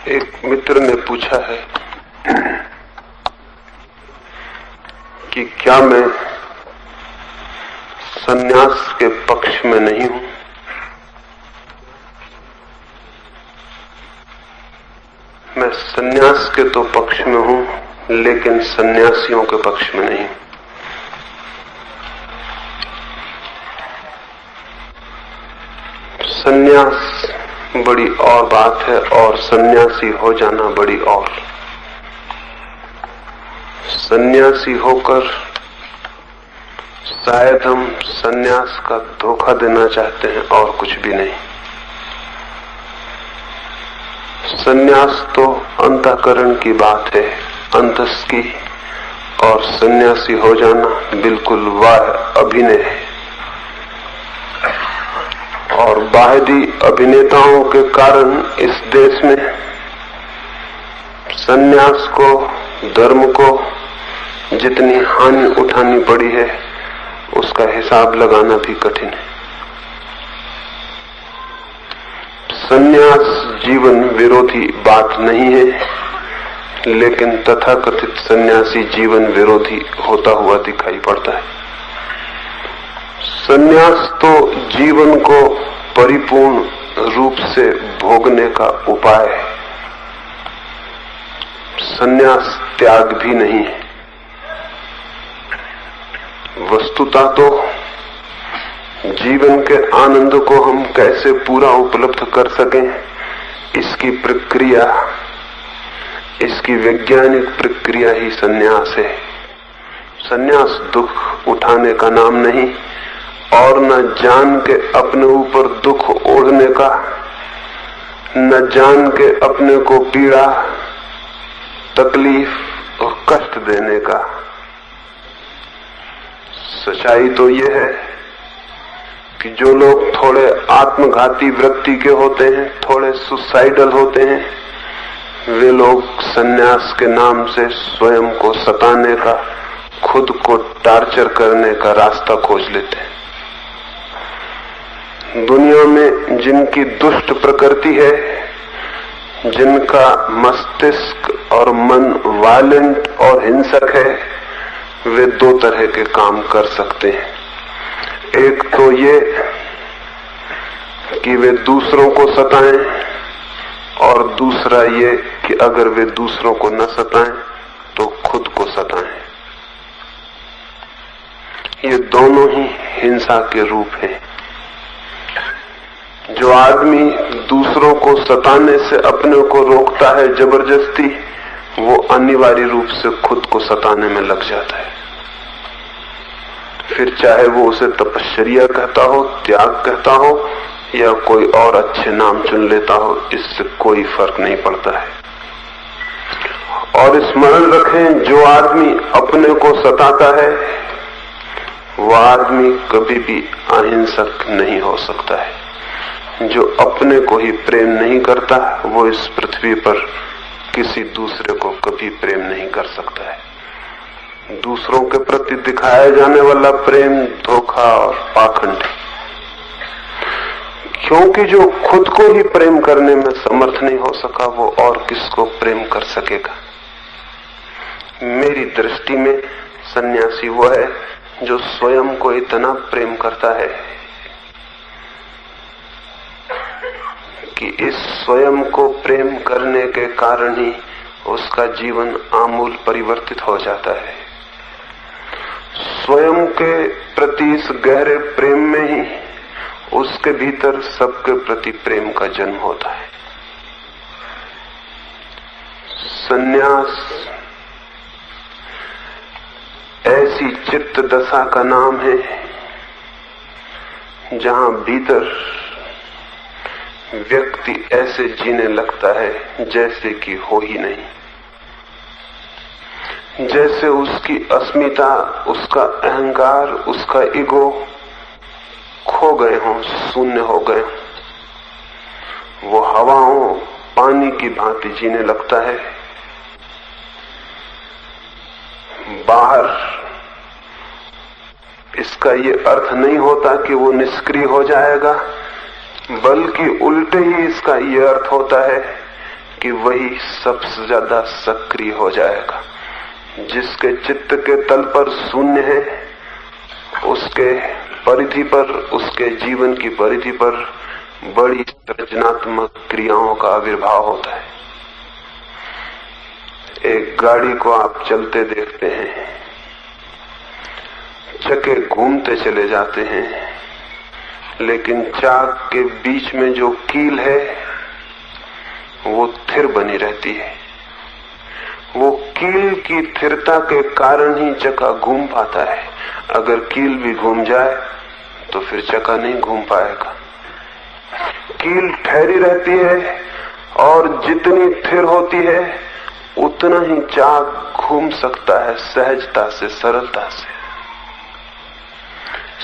एक मित्र ने पूछा है कि क्या मैं सन्यास के पक्ष में नहीं हूं। मैं सन्यास के तो पक्ष में हूं, लेकिन सन्यासियों के पक्ष में नहीं हूं। सन्यास बड़ी और बात है और सन्यासी हो जाना बड़ी और। सन्यासी होकर शायद हम सन्यास का धोखा देना चाहते हैं और कुछ भी नहीं। सन्यास तो अंतःकरण की बात है, अंतस की, और सन्यासी हो जाना बिल्कुल बाह्य अभिनय है। और बाहरी अभिनेताओं के कारण इस देश में सन्यास को, धर्म को जितनी हानि उठानी पड़ी है उसका हिसाब लगाना भी कठिन है। सन्यास जीवन विरोधी बात नहीं है, लेकिन तथाकथित सन्यासी जीवन विरोधी होता हुआ दिखाई पड़ता है। सन्यास तो जीवन को परिपूर्ण रूप से भोगने का उपाय है। सन्यास त्याग भी नहीं है। वस्तुतः तो जीवन के आनंद को हम कैसे पूरा उपलब्ध कर सकें, इसकी प्रक्रिया, इसकी वैज्ञानिक प्रक्रिया ही सन्यास है। सन्यास दुख उठाने का नाम नहीं, और न जान के अपने ऊपर दुख ओढ़ने का, न जान के अपने को पीड़ा, तकलीफ और कष्ट देने का। सच्चाई तो ये है कि जो लोग थोड़े आत्मघाती वृत्ति के होते हैं, थोड़े सुसाइडल होते हैं, वे लोग सन्यास के नाम से स्वयं को सताने का, खुद को टार्चर करने का रास्ता खोज लेते हैं। दुनिया में जिनकी दुष्ट प्रकृति है, जिनका मस्तिष्क और मन वायलेंट और हिंसक है, वे दो तरह के काम कर सकते हैं। एक तो ये कि वे दूसरों को सताएं, और दूसरा ये कि अगर वे दूसरों को न सताएं तो खुद को सताएं। ये दोनों ही हिंसा के रूप हैं। जो आदमी दूसरों को सताने से अपने को रोकता है जबरदस्ती, वो अनिवार्य रूप से खुद को सताने में लग जाता है। फिर चाहे वो उसे तपश्चर्या कहता हो, त्याग कहता हो, या कोई और अच्छे नाम चुन लेता हो, इससे कोई फर्क नहीं पड़ता है। और स्मरण रखें, जो आदमी अपने को सताता है वो आदमी कभी भी अहिंसक नहीं हो सकता है। जो अपने को ही प्रेम नहीं करता, वो इस पृथ्वी पर किसी दूसरे को कभी प्रेम नहीं कर सकता है। दूसरों के प्रति दिखाया जाने वाला प्रेम धोखा और पाखंड है, क्योंकि जो खुद को ही प्रेम करने में समर्थ नहीं हो सका, वो और किसको प्रेम कर सकेगा। मेरी दृष्टि में सन्यासी वो है जो स्वयं को इतना प्रेम करता है कि इस स्वयं को प्रेम करने के कारण ही उसका जीवन आमूल परिवर्तित हो जाता है। स्वयं के प्रति इस गहरे प्रेम में ही उसके भीतर सबके प्रति प्रेम का जन्म होता है। सन्यास ऐसी चित्त दशा का नाम है जहां भीतर व्यक्ति ऐसे जीने लगता है जैसे कि हो ही नहीं, जैसे उसकी अस्मिता, उसका अहंकार, उसका ईगो खो गए हों, शून्य हो गए हों। वो हवाओं, पानी की भांति जीने लगता है। बाहर इसका ये अर्थ नहीं होता कि वो निष्क्रिय हो जाएगा, बल्कि उल्टे ही इसका ये अर्थ होता है कि वही सबसे ज्यादा सक्रिय हो जाएगा। जिसके चित्त के तल पर शून्य है, उसके परिधि पर, उसके जीवन की परिधि पर बड़ी सृजनात्मक क्रियाओं का आविर्भाव होता है। एक गाड़ी को आप चलते देखते हैं, चक्के घूमते चले जाते हैं, लेकिन चाक के बीच में जो कील है वो स्थिर बनी रहती है। वो कील की स्थिरता के कारण ही चक्का घूम पाता है। अगर कील भी घूम जाए तो फिर चक्का नहीं घूम पाएगा। कील ठहरी रहती है और जितनी स्थिर होती है उतना ही चाक घूम सकता है, सहजता से, सरलता से।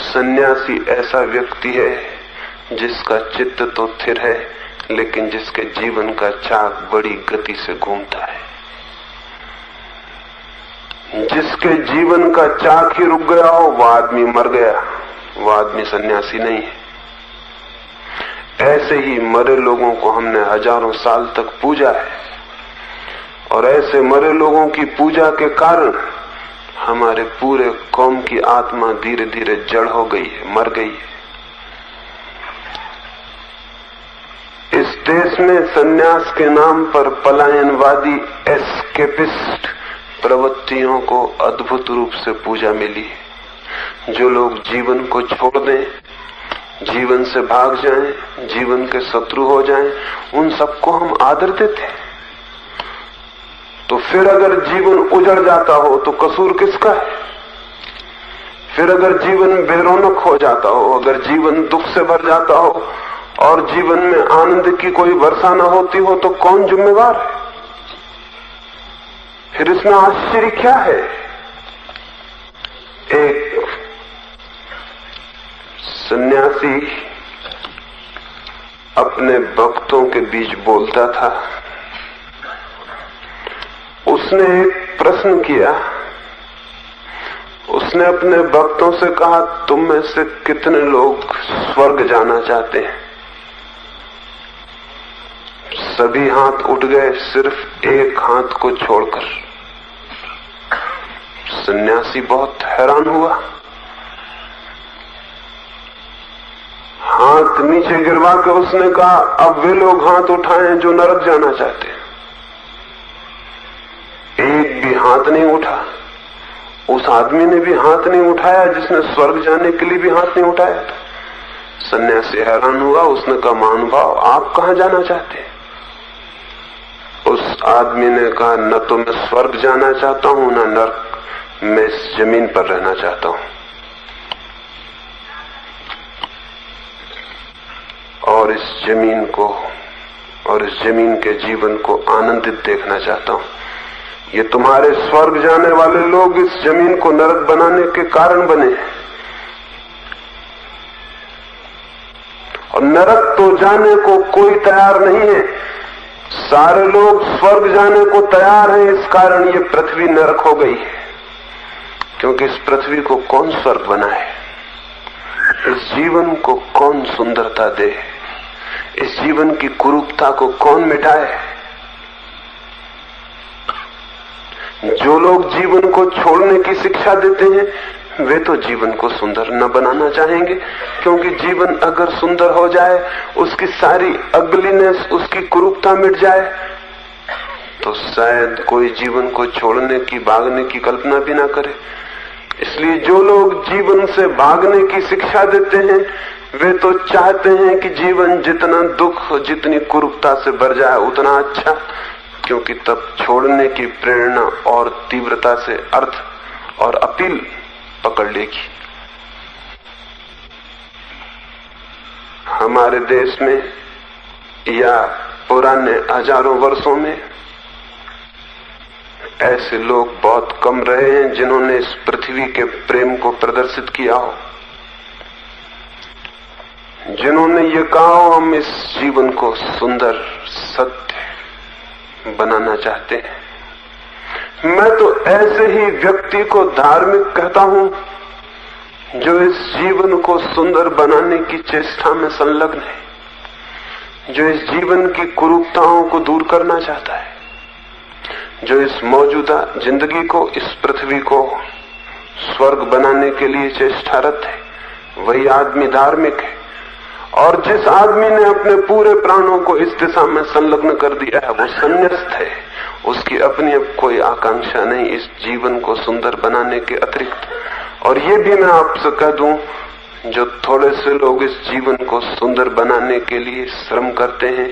सन्यासी ऐसा व्यक्ति है जिसका चित्त तो स्थिर है, लेकिन जिसके जीवन का चाक बड़ी गति से घूमता है। जिसके जीवन का चाक ही रुक गया हो वो आदमी मर गया, वो आदमी सन्यासी नहीं है। ऐसे ही मरे लोगों को हमने हजारों साल तक पूजा है, और ऐसे मरे लोगों की पूजा के कारण हमारे पूरे कौम की आत्मा धीरे धीरे जड़ हो गई है, मर गई है। इस देश में सन्यास के नाम पर पलायनवादी एस्केपिस्ट प्रवृत्तियों को अद्भुत रूप से पूजा मिली है। जो लोग जीवन को छोड़ दें, जीवन से भाग जाएं, जीवन के शत्रु हो जाएं, उन सबको हम आदर देते हैं। तो फिर अगर जीवन उजड़ जाता हो तो कसूर किसका है? फिर अगर जीवन बेरौनक हो जाता हो, अगर जीवन दुख से भर जाता हो और जीवन में आनंद की कोई वर्षा न होती हो, तो कौन जिम्मेवार है? फिर इसमें आश्चर्य क्या है? एक सन्यासी अपने भक्तों के बीच बोलता था। उसने एक प्रश्न किया। उसने अपने भक्तों से कहा, तुम में से कितने लोग स्वर्ग जाना चाहते हैं? सभी हाथ उठ गए, सिर्फ एक हाथ को छोड़कर। सन्यासी बहुत हैरान हुआ। हाथ नीचे गिरवा के उसने कहा, अब वे लोग हाथ उठाएं जो नरक जाना चाहते हैं। एक भी हाथ नहीं उठा। उस आदमी ने भी हाथ नहीं उठाया जिसने स्वर्ग जाने के लिए भी हाथ नहीं उठाया था। सन्यासी हैरान हुआ। उसने कहा, महानुभाव, आप कहां जाना चाहते हैं? उस आदमी ने कहा, न तो मैं स्वर्ग जाना चाहता हूं न नरक, मैं इस जमीन पर रहना चाहता हूं और इस जमीन को और इस जमीन के जीवन को आनंदित देखना चाहता हूं। ये तुम्हारे स्वर्ग जाने वाले लोग इस जमीन को नरक बनाने के कारण बने हैं, और नरक तो जाने को कोई तैयार नहीं है। सारे लोग स्वर्ग जाने को तैयार हैं, इस कारण ये पृथ्वी नरक हो गई है। क्योंकि इस पृथ्वी को कौन स्वर्ग बनाए? इस जीवन को कौन सुंदरता दे? इस जीवन की कुरूपता को कौन मिटाए? जो लोग जीवन को छोड़ने की शिक्षा देते हैं वे तो जीवन को सुंदर न बनाना चाहेंगे, क्योंकि जीवन अगर सुंदर हो जाए, उसकी सारी अगलीनेस, उसकी कुरूपता मिट जाए, तो शायद कोई जीवन को छोड़ने की, भागने की कल्पना भी ना करे। इसलिए जो लोग जीवन से भागने की शिक्षा देते हैं वे तो चाहते हैं कि जीवन जितना दुख, जितनी कुरूपता से भर जाए उतना अच्छा, क्योंकि तब छोड़ने की प्रेरणा और तीव्रता से अर्थ और अपील पकड़ लेगी। हमारे देश में या पुराने हजारों वर्षों में ऐसे लोग बहुत कम रहे हैं जिन्होंने इस पृथ्वी के प्रेम को प्रदर्शित किया हो, जिन्होंने ये कहा हो, हम इस जीवन को सुंदर, सत्य बनाना चाहते हैं। मैं तो ऐसे ही व्यक्ति को धार्मिक कहता हूं जो इस जीवन को सुंदर बनाने की चेष्टा में संलग्न है, जो इस जीवन की कुरूपताओं को दूर करना चाहता है, जो इस मौजूदा जिंदगी को, इस पृथ्वी को स्वर्ग बनाने के लिए चेष्टारत है, वही आदमी धार्मिक है। और जिस आदमी ने अपने पूरे प्राणों को इस दिशा में संलग्न कर दिया है, वो संन्यास्त है। उसकी अपनी अब कोई आकांक्षा नहीं इस जीवन को सुंदर बनाने के अतिरिक्त। और ये भी मैं आपसे कह दूं, जो थोड़े से लोग इस जीवन को सुंदर बनाने के लिए श्रम करते हैं,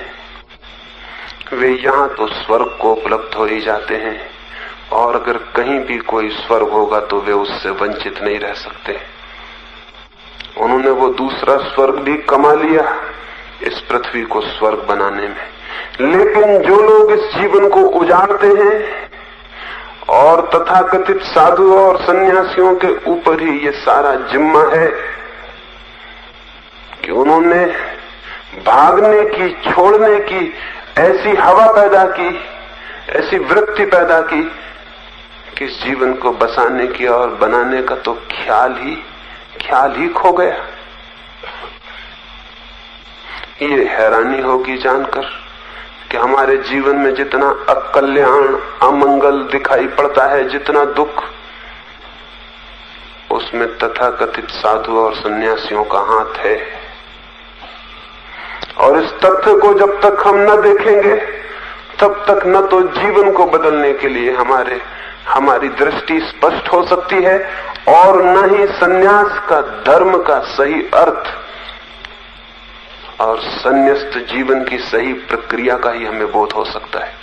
वे यहाँ तो स्वर्ग को उपलब्ध हो ही जाते हैं, और अगर कहीं भी कोई स्वर्ग होगा तो वे उससे वंचित नहीं रह सकते। उन्होंने वो दूसरा स्वर्ग भी कमा लिया इस पृथ्वी को स्वर्ग बनाने में। लेकिन जो लोग इस जीवन को उजाड़ते हैं, और तथाकथित साधु और सन्यासियों के ऊपर ही ये सारा जिम्मा है कि उन्होंने भागने की, छोड़ने की ऐसी हवा पैदा की, ऐसी वृत्ति पैदा की कि इस जीवन को बसाने की और बनाने का तो ख्याल ही खो गया। ये हैरानी होगी जानकर कि हमारे जीवन में जितना अकल्याण, अमंगल दिखाई पड़ता है, जितना दुख, उसमें तथाकथित साधु और सन्यासियों का हाथ है। और इस तथ्य को जब तक हम न देखेंगे, तब तक न तो जीवन को बदलने के लिए हमारी दृष्टि स्पष्ट हो सकती है, और न ही सन्यास का, धर्म का सही अर्थ और संन्यास्त जीवन की सही प्रक्रिया का ही हमें बोध हो सकता है।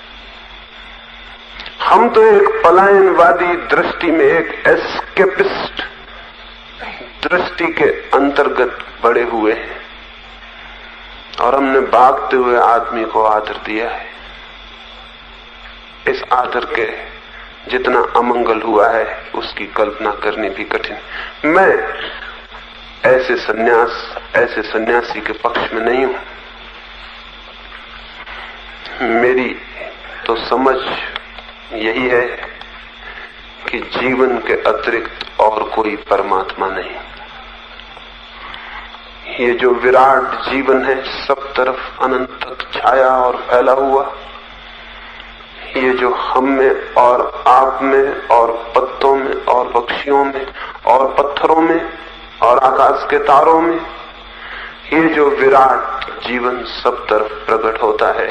हम तो एक पलायनवादी दृष्टि में, एक एस्केपिस्ट दृष्टि के अंतर्गत बड़े हुए हैं, और हमने भागते हुए आदमी को आदर दिया है। इस आदर के जितना अमंगल हुआ है उसकी कल्पना करनी भी कठिन। मैं ऐसे सन्यासी के पक्ष में नहीं हूं। मेरी तो समझ यही है कि जीवन के अतिरिक्त और कोई परमात्मा नहीं। ये जो विराट जीवन है, सब तरफ अनंत तक छाया और फैला हुआ, ये जो हम में और आप में और पत्तों में और पक्षियों में और पत्थरों में और आकाश के तारों में, ये जो विराट जीवन सब तरफ प्रकट होता है,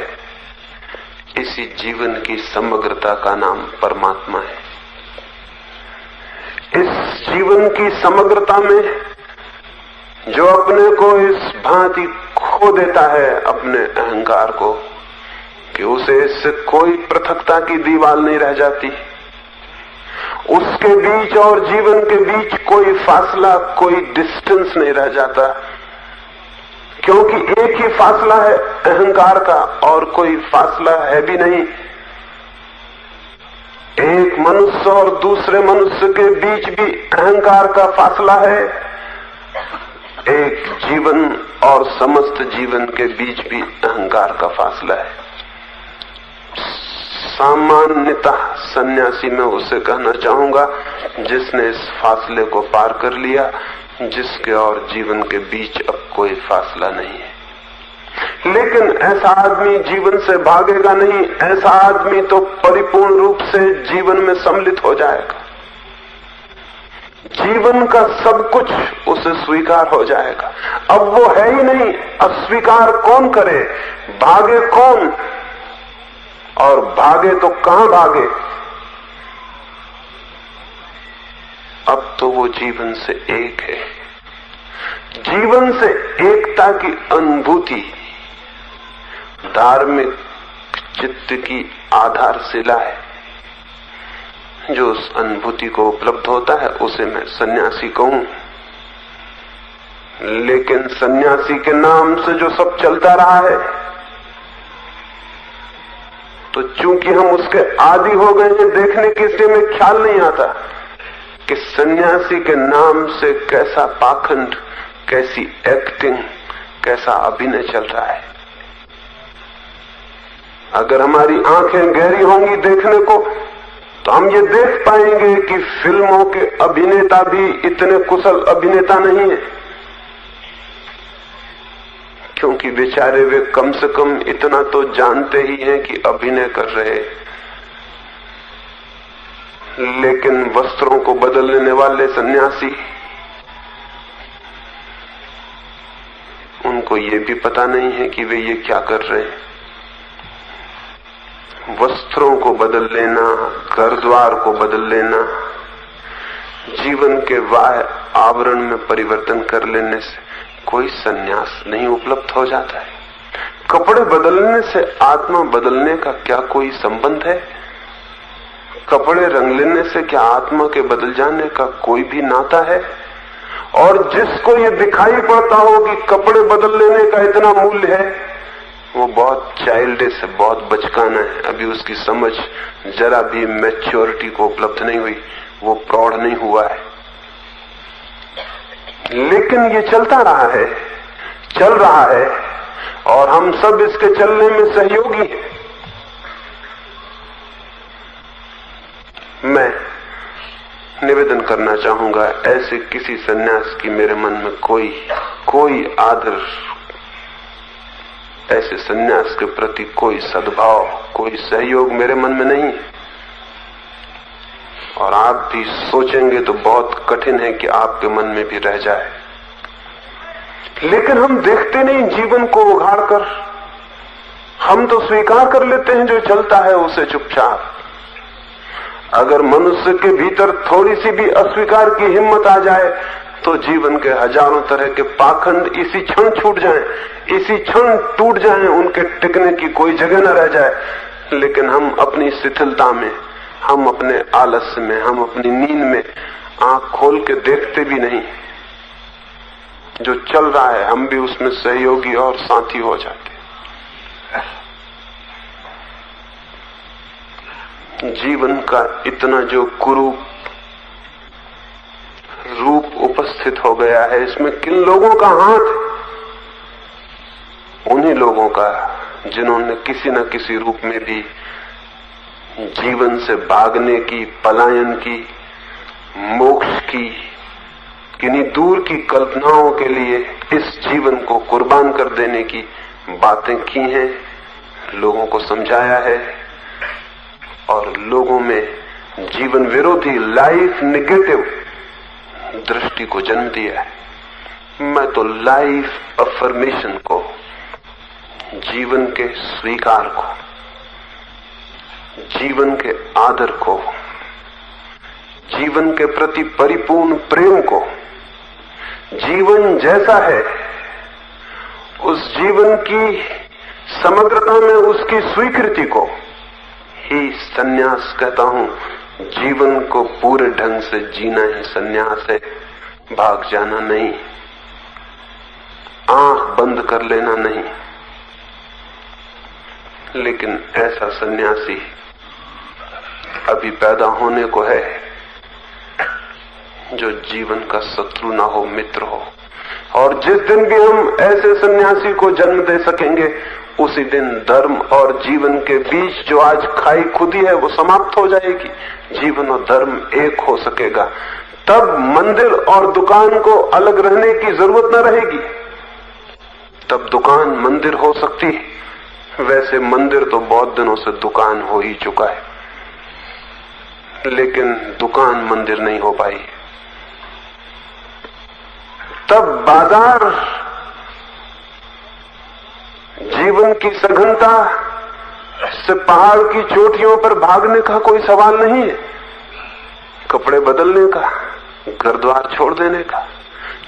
इसी जीवन की समग्रता का नाम परमात्मा है। इस जीवन की समग्रता में जो अपने को इस भांति खो देता है, अपने अहंकार को, कि उसे इससे कोई पृथकता की दीवार नहीं रह जाती, उसके बीच और जीवन के बीच कोई फासला, कोई डिस्टेंस नहीं रह जाता, क्योंकि एक ही फासला है अहंकार का, और कोई फासला है भी नहीं। एक मनुष्य और दूसरे मनुष्य के बीच भी अहंकार का फासला है, एक जीवन और समस्त जीवन के बीच भी अहंकार का फासला है। सामान्यतः सन्यासी में उसे कहना चाहूंगा जिसने इस फासले को पार कर लिया, जिसके और जीवन के बीच अब कोई फासला नहीं है। लेकिन ऐसा आदमी जीवन से भागेगा नहीं, ऐसा आदमी तो परिपूर्ण रूप से जीवन में सम्मिलित हो जाएगा। जीवन का सब कुछ उसे स्वीकार हो जाएगा। अब वो है ही नहीं, अस्वीकार कौन करे, भागे कौन, और भागे तो कहां भागे। अब तो वो जीवन से एक है। जीवन से एकता की अनुभूति धार्मिक चित्त की आधारशिला है। जो उस अनुभूति को उपलब्ध होता है उसे मैं सन्यासी कहूं। लेकिन सन्यासी के नाम से जो सब चलता रहा है, तो चूंकि हम उसके आदी हो गए हैं देखने के, इसलिए में ख्याल नहीं आता कि सन्यासी के नाम से कैसा पाखंड, कैसी एक्टिंग, कैसा अभिनय चल रहा है। अगर हमारी आंखें गहरी होंगी देखने को, तो हम ये देख पाएंगे कि फिल्मों के अभिनेता भी इतने कुशल अभिनेता नहीं है, क्योंकि बेचारे वे कम से कम इतना तो जानते ही हैं कि अभिनय कर रहे, लेकिन वस्त्रों को बदल लेने वाले सन्यासी, उनको ये भी पता नहीं है कि वे ये क्या कर रहे हैं। वस्त्रों को बदल लेना, घर द्वार को बदल लेना, जीवन के बाह्य आवरण में परिवर्तन कर लेने से कोई सन्यास नहीं उपलब्ध हो जाता है। कपड़े बदलने से आत्मा बदलने का क्या कोई संबंध है? कपड़े रंग लेने से क्या आत्मा के बदल जाने का कोई भी नाता है? और जिसको ये दिखाई पड़ता हो कि कपड़े बदल लेने का इतना मूल्य है, वो बहुत चाइल्डिश है, बहुत बचकाना है। अभी उसकी समझ जरा भी मैच्योरिटी को उपलब्ध नहीं हुई, वो प्रौढ़ नहीं हुआ है। लेकिन ये चलता रहा है, चल रहा है, और हम सब इसके चलने में सहयोगी हैं। मैं निवेदन करना चाहूंगा, ऐसे किसी सन्यास की मेरे मन में कोई आदर, ऐसे सन्यास के प्रति कोई सद्भाव, कोई सहयोग मेरे मन में नहीं। और आप भी सोचेंगे तो बहुत कठिन है कि आपके मन में भी रह जाए। लेकिन हम देखते नहीं जीवन को उघाड़कर, हम तो स्वीकार कर लेते हैं जो चलता है उसे चुपचाप। अगर मनुष्य के भीतर थोड़ी सी भी अस्वीकार की हिम्मत आ जाए तो जीवन के हजारों तरह के पाखंड इसी क्षण छूट जाएं, इसी क्षण टूट जाएं, उनके टिकने की कोई जगह न रह जाए। लेकिन हम अपनी शिथिलता में, हम अपने आलस्य में, हम अपनी नींद में आंख खोल के देखते भी नहीं। जो चल रहा है हम भी उसमें सहयोगी और साथी हो जाते। जीवन का इतना जो कुरूप रूप उपस्थित हो गया है, इसमें किन लोगों का हाथ है? उन्हीं लोगों का जिन्होंने किसी न किसी रूप में भी जीवन से भागने की, पलायन की, मोक्ष की, किन्हीं दूर की कल्पनाओं के लिए इस जीवन को कुर्बान कर देने की बातें की हैं, लोगों को समझाया है और लोगों में जीवन विरोधी, लाइफ नेगेटिव दृष्टि को जन्म दिया है। मैं तो लाइफ अफर्मेशन को, जीवन के स्वीकार को, जीवन के आदर को, जीवन के प्रति परिपूर्ण प्रेम को, जीवन जैसा है उस जीवन की समग्रता में उसकी स्वीकृति को ही सन्यास कहता हूं। जीवन को पूरे ढंग से जीना ही सन्यास है, भाग जाना नहीं, आंख बंद कर लेना नहीं। लेकिन ऐसा सन्यासी अभी पैदा होने को है जो जीवन का शत्रु ना हो, मित्र हो। और जिस दिन भी हम ऐसे सन्यासी को जन्म दे सकेंगे, उसी दिन धर्म और जीवन के बीच जो आज खाई खुदी है वो समाप्त हो जाएगी। जीवन और धर्म एक हो सकेगा। तब मंदिर और दुकान को अलग रहने की जरूरत न रहेगी। तब दुकान मंदिर हो सकती है। वैसे मंदिर तो बहुत दिनों से दुकान हो ही चुका है, लेकिन दुकान मंदिर नहीं हो पाई। तब बाजार जीवन की सघनता से पहाड़ की चोटियों पर भागने का कोई सवाल नहीं है। कपड़े बदलने का, घर द्वार छोड़ देने का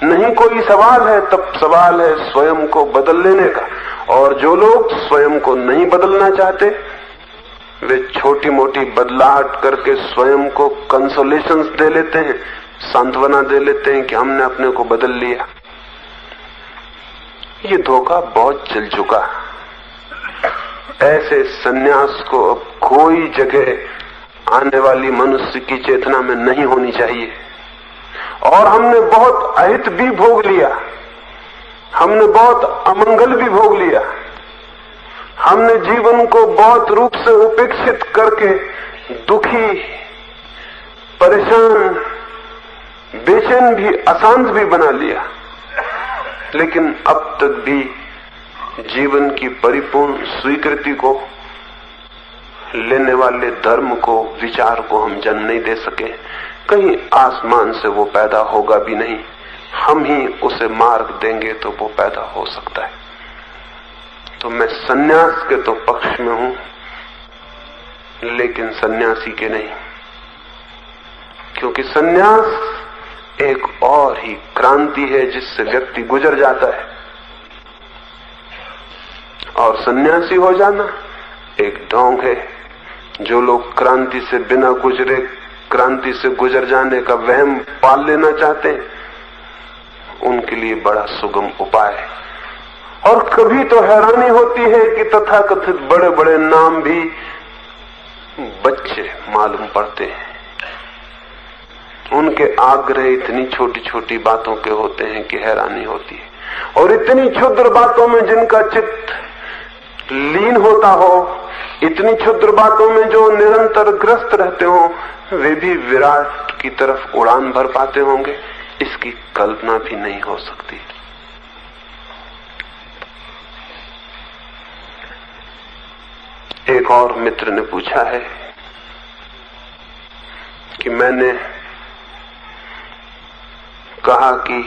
नहीं कोई सवाल है। तब सवाल है स्वयं को बदल लेने का। और जो लोग स्वयं को नहीं बदलना चाहते, वे छोटी मोटी बदलाहट करके स्वयं को कंसोलेशंस दे लेते हैं, सांत्वना दे लेते हैं कि हमने अपने को बदल लिया। ये धोखा बहुत चल चुका। ऐसे सन्यास को अब कोई जगह आने वाली मनुष्य की चेतना में नहीं होनी चाहिए। और हमने बहुत अहित भी भोग लिया, हमने बहुत अमंगल भी भोग लिया। हमने जीवन को बहुत रूप से उपेक्षित करके दुखी, परेशान, बेचैन भी, अशांत भी बना लिया। लेकिन अब तक भी जीवन की परिपूर्ण स्वीकृति को लेने वाले धर्म को, विचार को हम जन्म नहीं दे सके। कहीं आसमान से वो पैदा होगा भी नहीं, हम ही उसे मार्ग देंगे तो वो पैदा हो सकता है। तो मैं सन्यास के तो पक्ष में हूं, लेकिन सन्यासी के नहीं, क्योंकि सन्यास एक और ही क्रांति है जिससे व्यक्ति गुजर जाता है, और सन्यासी हो जाना एक ढोंग है। जो लोग क्रांति से बिना गुजरे क्रांति से गुजर जाने का वहम पाल लेना चाहते हैं, उनके लिए बड़ा सुगम उपाय है। और कभी तो हैरानी होती है कि तथाकथित बड़े बड़े नाम भी बच्चे मालूम पड़ते हैं। उनके आग्रह इतनी छोटी छोटी बातों के होते हैं कि हैरानी होती है। और इतनी क्षुद्र बातों में जिनका चित्त लीन होता हो, इतनी क्षुद्र बातों में जो निरंतर ग्रस्त रहते हो, वे भी विराट की तरफ उड़ान भर पाते होंगे, इसकी कल्पना भी नहीं हो सकती। एक और मित्र ने पूछा है कि मैंने कहा कि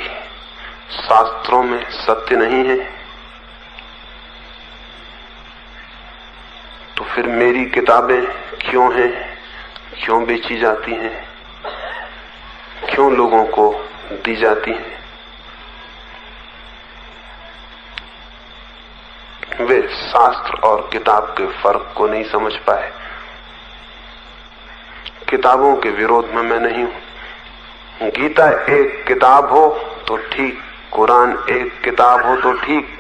शास्त्रों में सत्य नहीं है, तो फिर मेरी किताबें क्यों हैं, क्यों बेची जाती हैं, क्यों लोगों को दी जाती हैं? वे शास्त्र और किताब के फर्क को नहीं समझ पाए। किताबों के विरोध में मैं नहीं हूं। गीता एक किताब हो तो ठीक, कुरान एक किताब हो तो ठीक।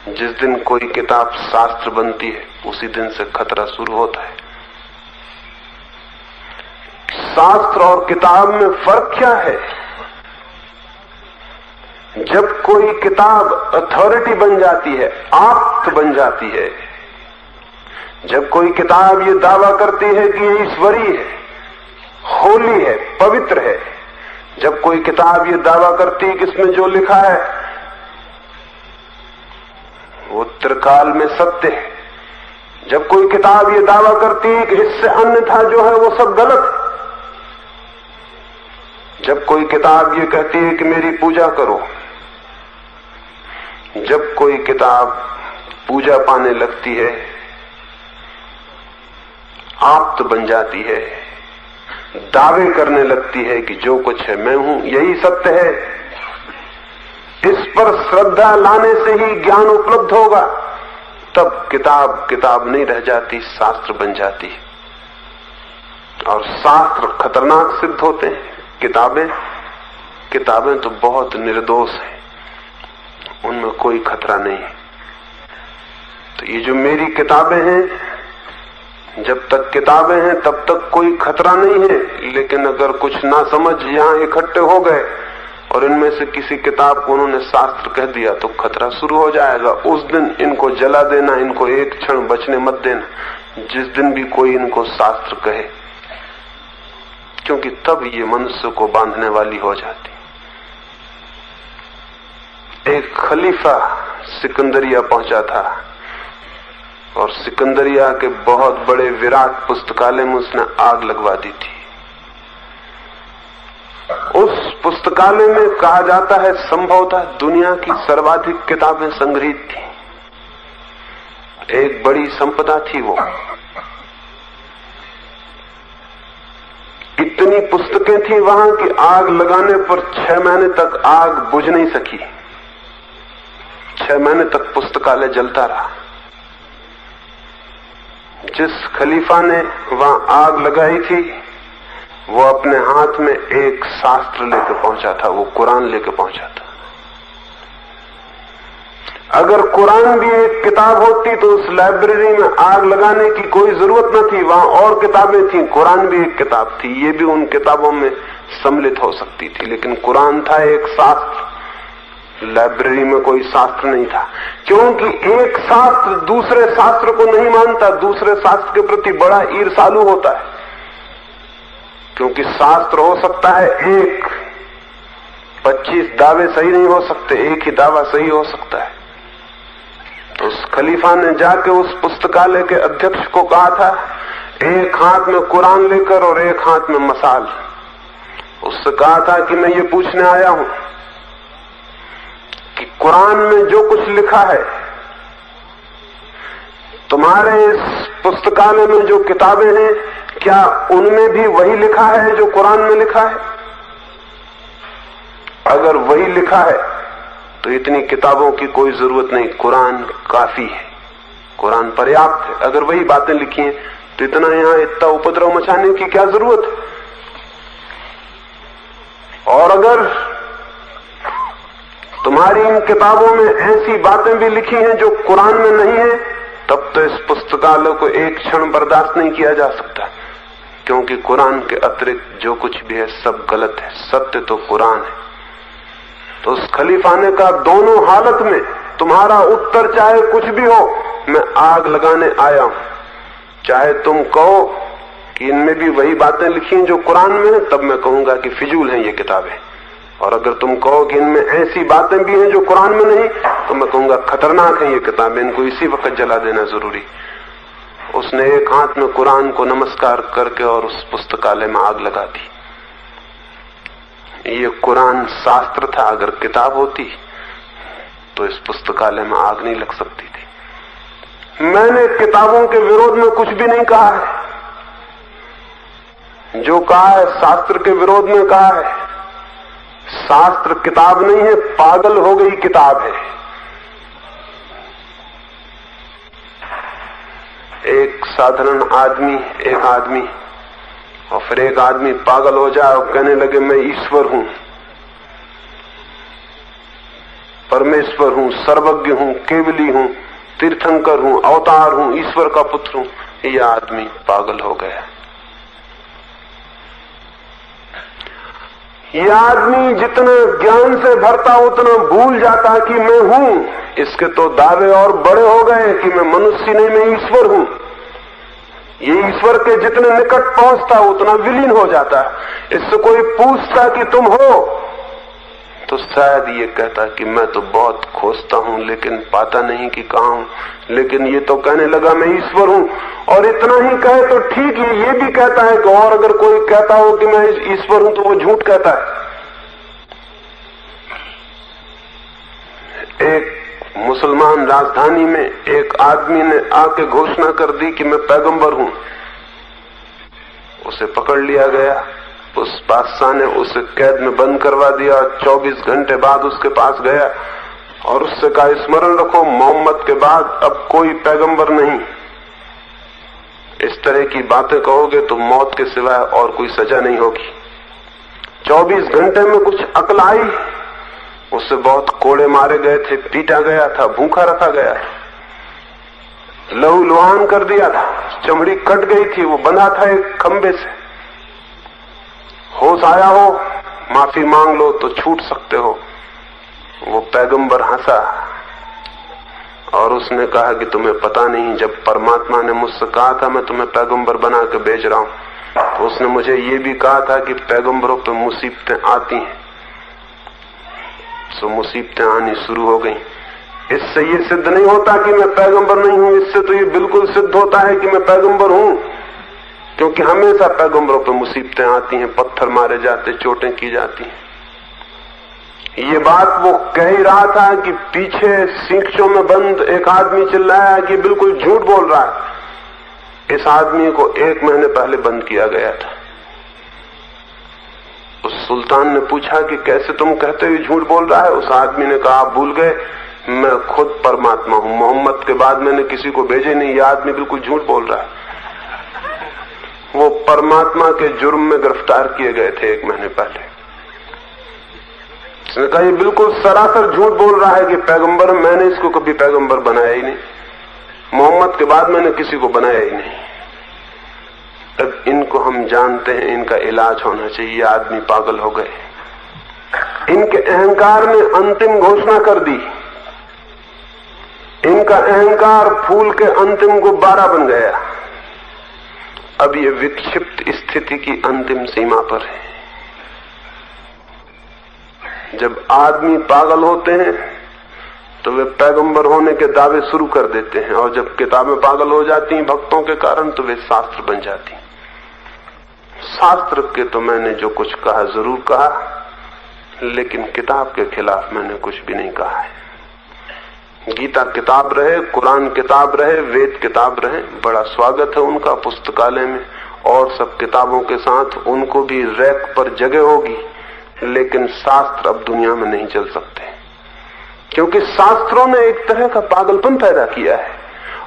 जिस दिन कोई किताब शास्त्र बनती है, उसी दिन से खतरा शुरू होता है। शास्त्र और किताब में फर्क क्या है? जब कोई किताब अथॉरिटी बन जाती है, आप्त बन जाती है, जब कोई किताब ये दावा करती है कि ये ईश्वरीय है, होली है, पवित्र है, जब कोई किताब ये दावा करती है कि इसमें जो लिखा है वो त्रिकाल में सत्य है, जब कोई किताब ये दावा करती है कि इससे अन्यथा जो है वो सब गलत है, जब कोई किताब ये कहती है कि मेरी पूजा करो, जब कोई किताब पूजा पाने लगती है, आप्त बन जाती है, दावे करने लगती है कि जो कुछ है मैं हूं, यही सत्य है, इस पर श्रद्धा लाने से ही ज्ञान उपलब्ध होगा, तब किताब किताब नहीं रह जाती, शास्त्र बन जाती। और शास्त्र खतरनाक सिद्ध होते हैं। किताबें तो बहुत निर्दोष हैं, उनमें कोई खतरा नहीं है। तो ये जो मेरी किताबें हैं, जब तक किताबें हैं तब तक कोई खतरा नहीं है, लेकिन अगर कुछ ना समझ यहां इकट्ठे हो गए और इनमें से किसी किताब को उन्होंने शास्त्र कह दिया तो खतरा शुरू हो जाएगा। उस दिन इनको जला देना, इनको एक क्षण बचने मत देना जिस दिन भी कोई इनको शास्त्र कहे, क्योंकि तब ये मनुष्य को बांधने वाली हो जाती। एक खलीफा सिकंदरिया पहुंचा था और सिकंदरिया के बहुत बड़े विराट पुस्तकालय में उसने आग लगवा दी थी। उस पुस्तकालय में कहा जाता है संभवतः दुनिया की सर्वाधिक किताबें संग्रहित थी। एक बड़ी संपदा थी वो। इतनी पुस्तकें थी वहां कि आग लगाने पर 6 महीने तक आग बुझ नहीं सकी। 6 महीने तक पुस्तकालय जलता रहा। जिस खलीफा ने वहां आग लगाई थी वो अपने हाथ में एक शास्त्र लेकर पहुंचा था, वो कुरान लेकर पहुंचा था। अगर कुरान भी एक किताब होती तो उस लाइब्रेरी में आग लगाने की कोई जरूरत न थी, वहां और किताबें थी, कुरान भी एक किताब थी, ये भी उन किताबों में सम्मिलित हो सकती थी। लेकिन कुरान था एक शास्त्र, लाइब्रेरी में कोई शास्त्र नहीं था, क्योंकि एक शास्त्र दूसरे शास्त्र को नहीं मानता, दूसरे शास्त्र के प्रति बड़ा ईर्ष्यालु होता है। क्योंकि शास्त्र हो सकता है एक, 25 दावे सही नहीं हो सकते, एक ही दावा सही हो सकता है। तो उस खलीफा ने जाके उस पुस्तकालय के अध्यक्ष को कहा था, एक हाथ में कुरान लेकर और एक हाथ में मसाल, उससे कहा था कि मैं ये पूछने आया हूं कि कुरान में जो कुछ लिखा है, तुम्हारे इस पुस्तकालय में जो किताबें हैं, क्या उनमें भी वही लिखा है जो कुरान में लिखा है? अगर वही लिखा है तो इतनी किताबों की कोई जरूरत नहीं, कुरान काफी है, कुरान पर्याप्त है। अगर वही बातें लिखी हैं तो इतना यहां इतना उपद्रव मचाने की क्या जरूरत है? और अगर तुम्हारी इन किताबों में ऐसी बातें भी लिखी हैं जो कुरान में नहीं है, तब तो इस पुस्तकालय को एक क्षण बर्दाश्त नहीं किया जा सकता, क्योंकि कुरान के अतिरिक्त जो कुछ भी है सब गलत है, सत्य तो कुरान है। तो उस खलीफा ने कहा, दोनों हालत में तुम्हारा उत्तर चाहे कुछ भी हो, मैं आग लगाने आया हूं। चाहे तुम कहो कि इनमें भी वही बातें लिखी हैं जो कुरान में है, तब मैं कहूंगा कि फिजूल हैं ये किताबें, और अगर तुम कहो कि इनमें ऐसी बातें भी हैं जो कुरान में नहीं, तो मैं कहूंगा खतरनाक हैं ये किताबें, इनको इसी वक्त जला देना जरूरी। उसने एक हाथ में कुरान को नमस्कार करके और उस पुस्तकालय में आग लगा दी। ये कुरान शास्त्र था, अगर किताब होती तो इस पुस्तकालय में आग नहीं लग सकती थी। मैंने किताबों के विरोध में कुछ भी नहीं कहा है, जो कहा है शास्त्र के विरोध में कहा है। शास्त्र किताब नहीं है, पागल हो गई किताब है। एक साधारण आदमी, एक आदमी और फिर एक आदमी पागल हो जाए और कहने लगे मैं ईश्वर हूं, परमेश्वर हूं, सर्वज्ञ हूं, केवली हूं, तीर्थंकर हूं, अवतार हूं, ईश्वर का पुत्र हूं, यह आदमी पागल हो गया। यह आदमी जितना ज्ञान से भरता उतना भूल जाता कि मैं हूं। इसके तो दावे और बड़े हो गए कि मैं मनुष्य नहीं, मैं ईश्वर हूं। ये ईश्वर के जितने निकट पहुंचता उतना विलीन हो जाता। इससे कोई पूछता कि तुम हो, तो शायद ये कहता कि मैं तो बहुत खोजता हूं लेकिन पाता नहीं कि कहां हूं, लेकिन ये तो कहने लगा मैं ईश्वर हूं। और इतना ही कहे तो ठीक है, ये भी कहता है कि और अगर कोई कहता हो कि मैं ईश्वर हूं तो वो झूठ कहता है। एक मुसलमान राजधानी में एक आदमी ने आके घोषणा कर दी कि मैं पैगंबर हूं। उसे पकड़ लिया गया, उस बादशाह ने उसे कैद में बंद करवा दिया। 24 घंटे बाद उसके पास गया और उससे कहा, स्मरण रखो मोहम्मद के बाद अब कोई पैगंबर नहीं, इस तरह की बातें कहोगे तो मौत के सिवाय और कोई सजा नहीं होगी। 24 घंटे में कुछ अकल आई, उससे बहुत कोड़े मारे गए थे, पीटा गया था, भूखा रखा गया था, लहू लुहान कर दिया था, चमड़ी कट गई थी, वो बंधा था एक खंबे से। होश आया हो, माफी मांग लो तो छूट सकते हो। वो पैगंबर हंसा और उसने कहा कि तुम्हें पता नहीं, जब परमात्मा ने मुझसे कहा था मैं तुम्हें पैगंबर बना के भेज रहा हूं, तो उसने मुझे ये भी कहा था कि पैगंबरों पे मुसीबतें आती हैं। सो मुसीबतें आनी शुरू हो गई। इससे ये सिद्ध नहीं होता कि मैं पैगंबर नहीं हूं, इससे तो ये बिल्कुल सिद्ध होता है कि मैं पैगंबर हूं, क्योंकि हमेशा पैगंबरों पे मुसीबतें आती हैं, पत्थर मारे जाते, चोटें की जाती हैं। ये बात वो कह ही रहा था कि पीछे सींखों में बंद एक आदमी चिल्लाया कि बिल्कुल झूठ बोल रहा है। इस आदमी को 1 महीने पहले बंद किया गया था। उस सुल्तान ने पूछा कि कैसे तुम कहते हो झूठ बोल रहा है? उस आदमी ने कहा, आप भूल गए, मैं खुद परमात्मा हूं, मोहम्मद के बाद मैंने किसी को भेजे नहीं, यह आदमी बिल्कुल झूठ बोल रहा है। वो परमात्मा के जुर्म में गिरफ्तार किए गए थे 1 महीने पहले। उसने कहा ये बिल्कुल सरासर झूठ बोल रहा है कि पैगंबर, मैंने इसको कभी पैगंबर बनाया ही नहीं, मोहम्मद के बाद मैंने किसी को बनाया ही नहीं। अब इनको हम जानते हैं, इनका इलाज होना चाहिए। आदमी पागल हो गए, इनके अहंकार ने अंतिम घोषणा कर दी। इनका अहंकार फूल के अंतिम गुब्बारा बन गया। अब ये विक्षिप्त स्थिति की अंतिम सीमा पर है। जब आदमी पागल होते हैं तो वे पैगंबर होने के दावे शुरू कर देते हैं, और जब किताबें पागल हो जाती हैं भक्तों के कारण तो वे शास्त्र बन जाती हैं। शास्त्र के तो मैंने जो कुछ कहा जरूर कहा, लेकिन किताब के खिलाफ मैंने कुछ भी नहीं कहा है। गीता किताब रहे, कुरान किताब रहे, वेद किताब रहे, बड़ा स्वागत है उनका पुस्तकालय में और सब किताबों के साथ, उनको भी रैक पर जगह होगी, लेकिन शास्त्र अब दुनिया में नहीं चल सकते, क्योंकि शास्त्रों ने एक तरह का पागलपन पैदा किया है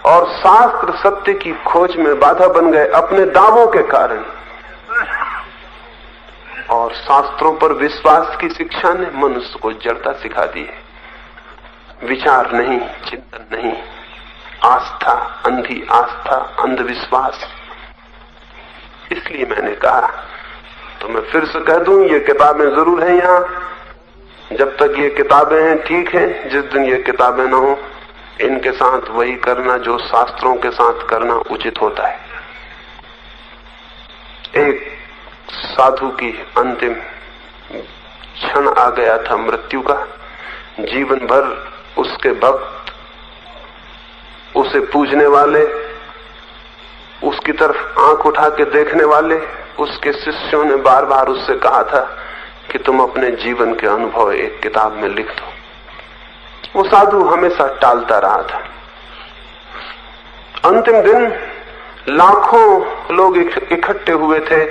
और शास्त्र सत्य की खोज में बाधा बन गए अपने दावों के कारण। और शास्त्रों पर विश्वास की शिक्षा ने मनुष्य को जड़ता सिखा दी है। विचार नहीं, चिंतन नहीं, आस्था, अंधी आस्था, अंधविश्वास। इसलिए मैंने कहा, तो मैं फिर से कह दूं, ये किताबें जरूर हैं यहां, जब तक ये किताबें हैं ठीक है, जिस दिन ये किताबें न हो इनके साथ वही करना जो शास्त्रों के साथ करना उचित होता है। एक साधु की अंतिम क्षण आ गया था मृत्यु का। जीवन भर उसके भक्त, उसे पूजने वाले, उसकी तरफ आंख उठा के देखने वाले उसके शिष्यों ने बार बार उससे कहा था कि तुम अपने जीवन के अनुभव एक किताब में लिख दो। वो साधु हमेशा टालता रहा था। अंतिम दिन लाखों लोग इकट्ठे हुए थे।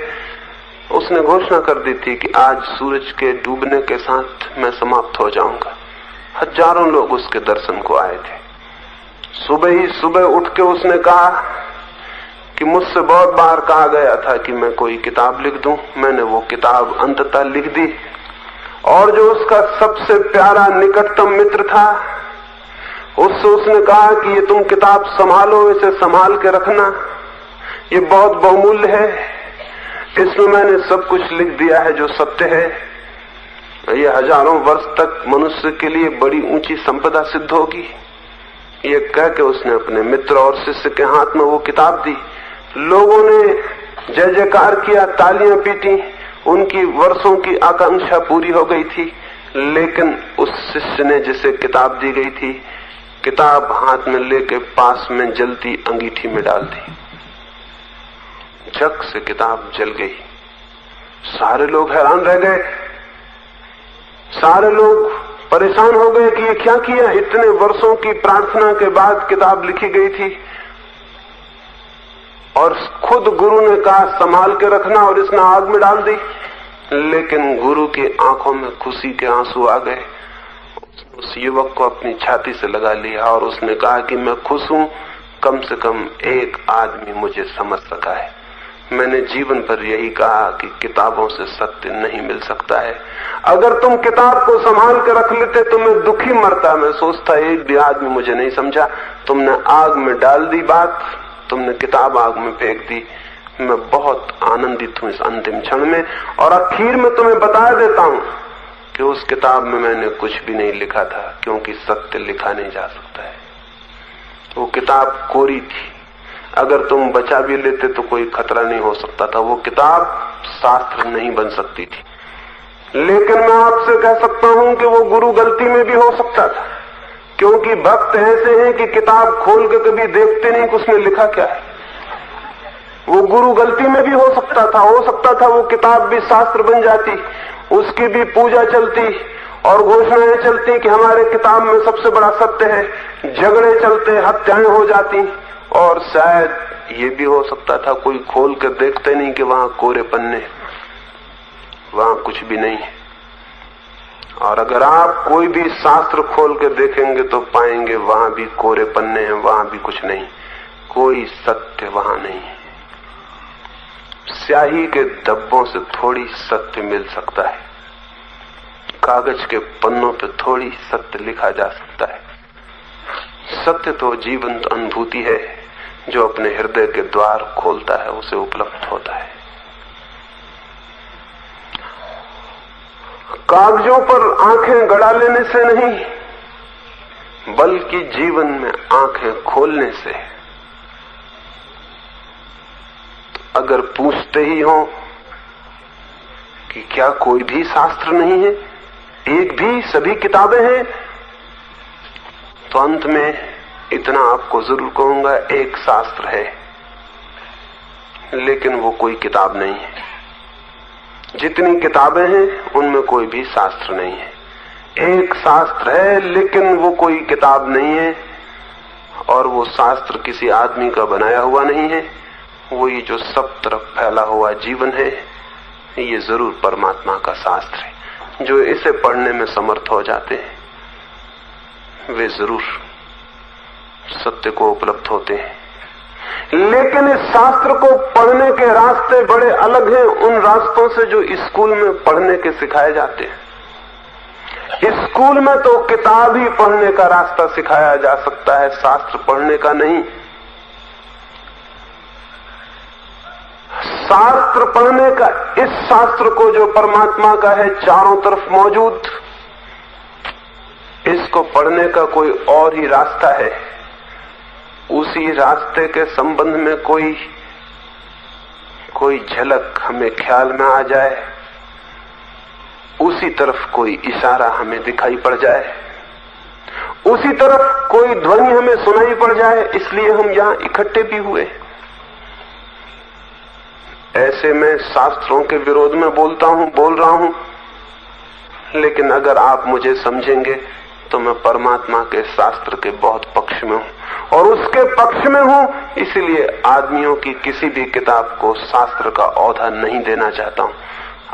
उसने घोषणा कर दी थी कि आज सूरज के डूबने के साथ मैं समाप्त हो जाऊंगा। हजारों लोग उसके दर्शन को आए थे। सुबह ही सुबह उठ के उसने कहा कि मुझसे बहुत बार कहा गया था कि मैं कोई किताब लिख दूं। मैंने वो किताब अंततः लिख दी, और जो उसका सबसे प्यारा निकटतम मित्र था उससे उसने कहा कि ये तुम किताब संभालो, इसे संभाल के रखना, ये बहुत बहुमूल्य है, इसमें मैंने सब कुछ लिख दिया है जो सत्य है। ये हजारों वर्ष तक मनुष्य के लिए बड़ी ऊंची संपदा सिद्ध होगी। ये कह के उसने अपने मित्र और शिष्य के हाथ में वो किताब दी। लोगों ने जय जयकार किया, तालियां पीटी, उनकी वर्षों की आकांक्षा पूरी हो गई थी। लेकिन उस शिष्य ने जिसे किताब दी गई थी, किताब हाथ में लेके पास में जलती अंगीठी में डाल दी। झक से किताब जल गई। सारे लोग हैरान रह गए, सारे लोग परेशान हो गए कि ये क्या किया। इतने वर्षों की प्रार्थना के बाद किताब लिखी गई थी और खुद गुरु ने कहा संभाल के रखना, और इसने आग में डाल दी। लेकिन गुरु की आंखों में खुशी के आंसू आ गए। उस युवक को अपनी छाती से लगा लिया और उसने कहा कि मैं खुश हूं, कम से कम एक आदमी मुझे समझ सका है। मैंने जीवन पर यही कहा कि किताबों से सत्य नहीं मिल सकता है। अगर तुम किताब को संभाल कर रख लेते तो मैं दुखी मरता। मैं सोचता एक भी आदमी मुझे नहीं समझा। तुमने आग में डाल दी बात, तुमने किताब आग में फेंक दी। मैं बहुत आनंदित हूं इस अंतिम क्षण में, और आखिर में तुम्हें बता देता हूं कि उस किताब में मैंने कुछ भी नहीं लिखा था, क्योंकि सत्य लिखा नहीं जा सकता है। वो किताब कोरी थी, अगर तुम बचा भी लेते तो कोई खतरा नहीं हो सकता था। वो किताब शास्त्र नहीं बन सकती थी। लेकिन मैं आपसे कह सकता हूं कि वो गुरु गलती में भी हो सकता था, क्योंकि भक्त ऐसे हैं कि किताब खोल के कभी देखते नहीं कि उसमें लिखा क्या है। वो गुरु गलती में भी हो सकता था वो किताब भी शास्त्र बन जाती, उसकी भी पूजा चलती और घोषणाएं चलती कि हमारे किताब में सबसे बड़ा सत्य है। झगड़े चलते, हत्याएं हो जाती, और शायद ये भी हो सकता था कोई खोल कर देखते नहीं कि वहां कोरे पन्ने, वहां कुछ भी नहीं है। और अगर आप कोई भी शास्त्र खोल कर देखेंगे तो पाएंगे वहां भी कोरे पन्ने हैं, वहां भी कुछ नहीं, कोई सत्य वहां नहीं है। स्याही के धब्बों से थोड़ी सत्य मिल सकता है, कागज के पन्नों पे थोड़ी सत्य लिखा जा सकता है। सत्य तो जीवंत अनुभूति है जो अपने हृदय के द्वार खोलता है, उसे उपलब्ध होता है। कागजों पर आंखें गड़ा लेने से नहीं, बल्कि जीवन में आंखें खोलने से। अगर पूछते ही हो कि क्या कोई भी शास्त्र नहीं है, एक भी, सभी किताबें हैं, तो अंत में इतना आपको जरूर कहूंगा, एक शास्त्र है, लेकिन वो कोई किताब नहीं है। जितनी किताबें हैं उनमें कोई भी शास्त्र नहीं है। एक शास्त्र है, लेकिन वो कोई किताब नहीं है, और वो शास्त्र किसी आदमी का बनाया हुआ नहीं है। वो ये जो सब तरफ फैला हुआ जीवन है, ये जरूर परमात्मा का शास्त्र है। जो इसे पढ़ने में समर्थ हो जाते हैं वे जरूर सत्य को उपलब्ध होते हैं। लेकिन इस शास्त्र को पढ़ने के रास्ते बड़े अलग हैं उन रास्तों से जो स्कूल में पढ़ने के सिखाए जाते हैं। स्कूल में तो किताब ही पढ़ने का रास्ता सिखाया जा सकता है, शास्त्र पढ़ने का नहीं। शास्त्र पढ़ने का, इस शास्त्र को जो परमात्मा का है चारों तरफ मौजूद, इसको पढ़ने का कोई और ही रास्ता है। उसी रास्ते के संबंध में कोई झलक हमें ख्याल में आ जाए, उसी तरफ कोई इशारा हमें दिखाई पड़ जाए, उसी तरफ कोई ध्वनि हमें सुनाई पड़ जाए, इसलिए हम यहां इकट्ठे भी हुए। ऐसे में शास्त्रों के विरोध में बोल रहा हूं, लेकिन अगर आप मुझे समझेंगे तो मैं परमात्मा के शास्त्र के बहुत पक्ष में हूं, और उसके पक्ष में हूं इसलिए आदमियों की किसी भी किताब को शास्त्र का औहदा नहीं देना चाहता हूं।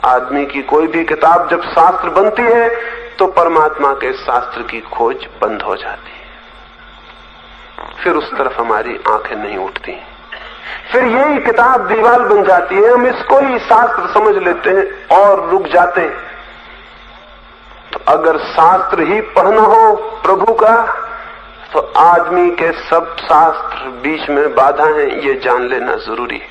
आदमी की कोई भी किताब जब शास्त्र बनती है तो परमात्मा के शास्त्र की खोज बंद हो जाती है, फिर उस तरफ हमारी आंखें नहीं उठती, फिर यही किताब दीवार बन जाती है। हम इसको ही शास्त्र समझ लेते हैं और रुक जाते हैं। तो अगर शास्त्र ही पढ़ना हो प्रभु का, तो आदमी के सब शास्त्र बीच में बाधा हैं, ये जान लेना जरूरी है,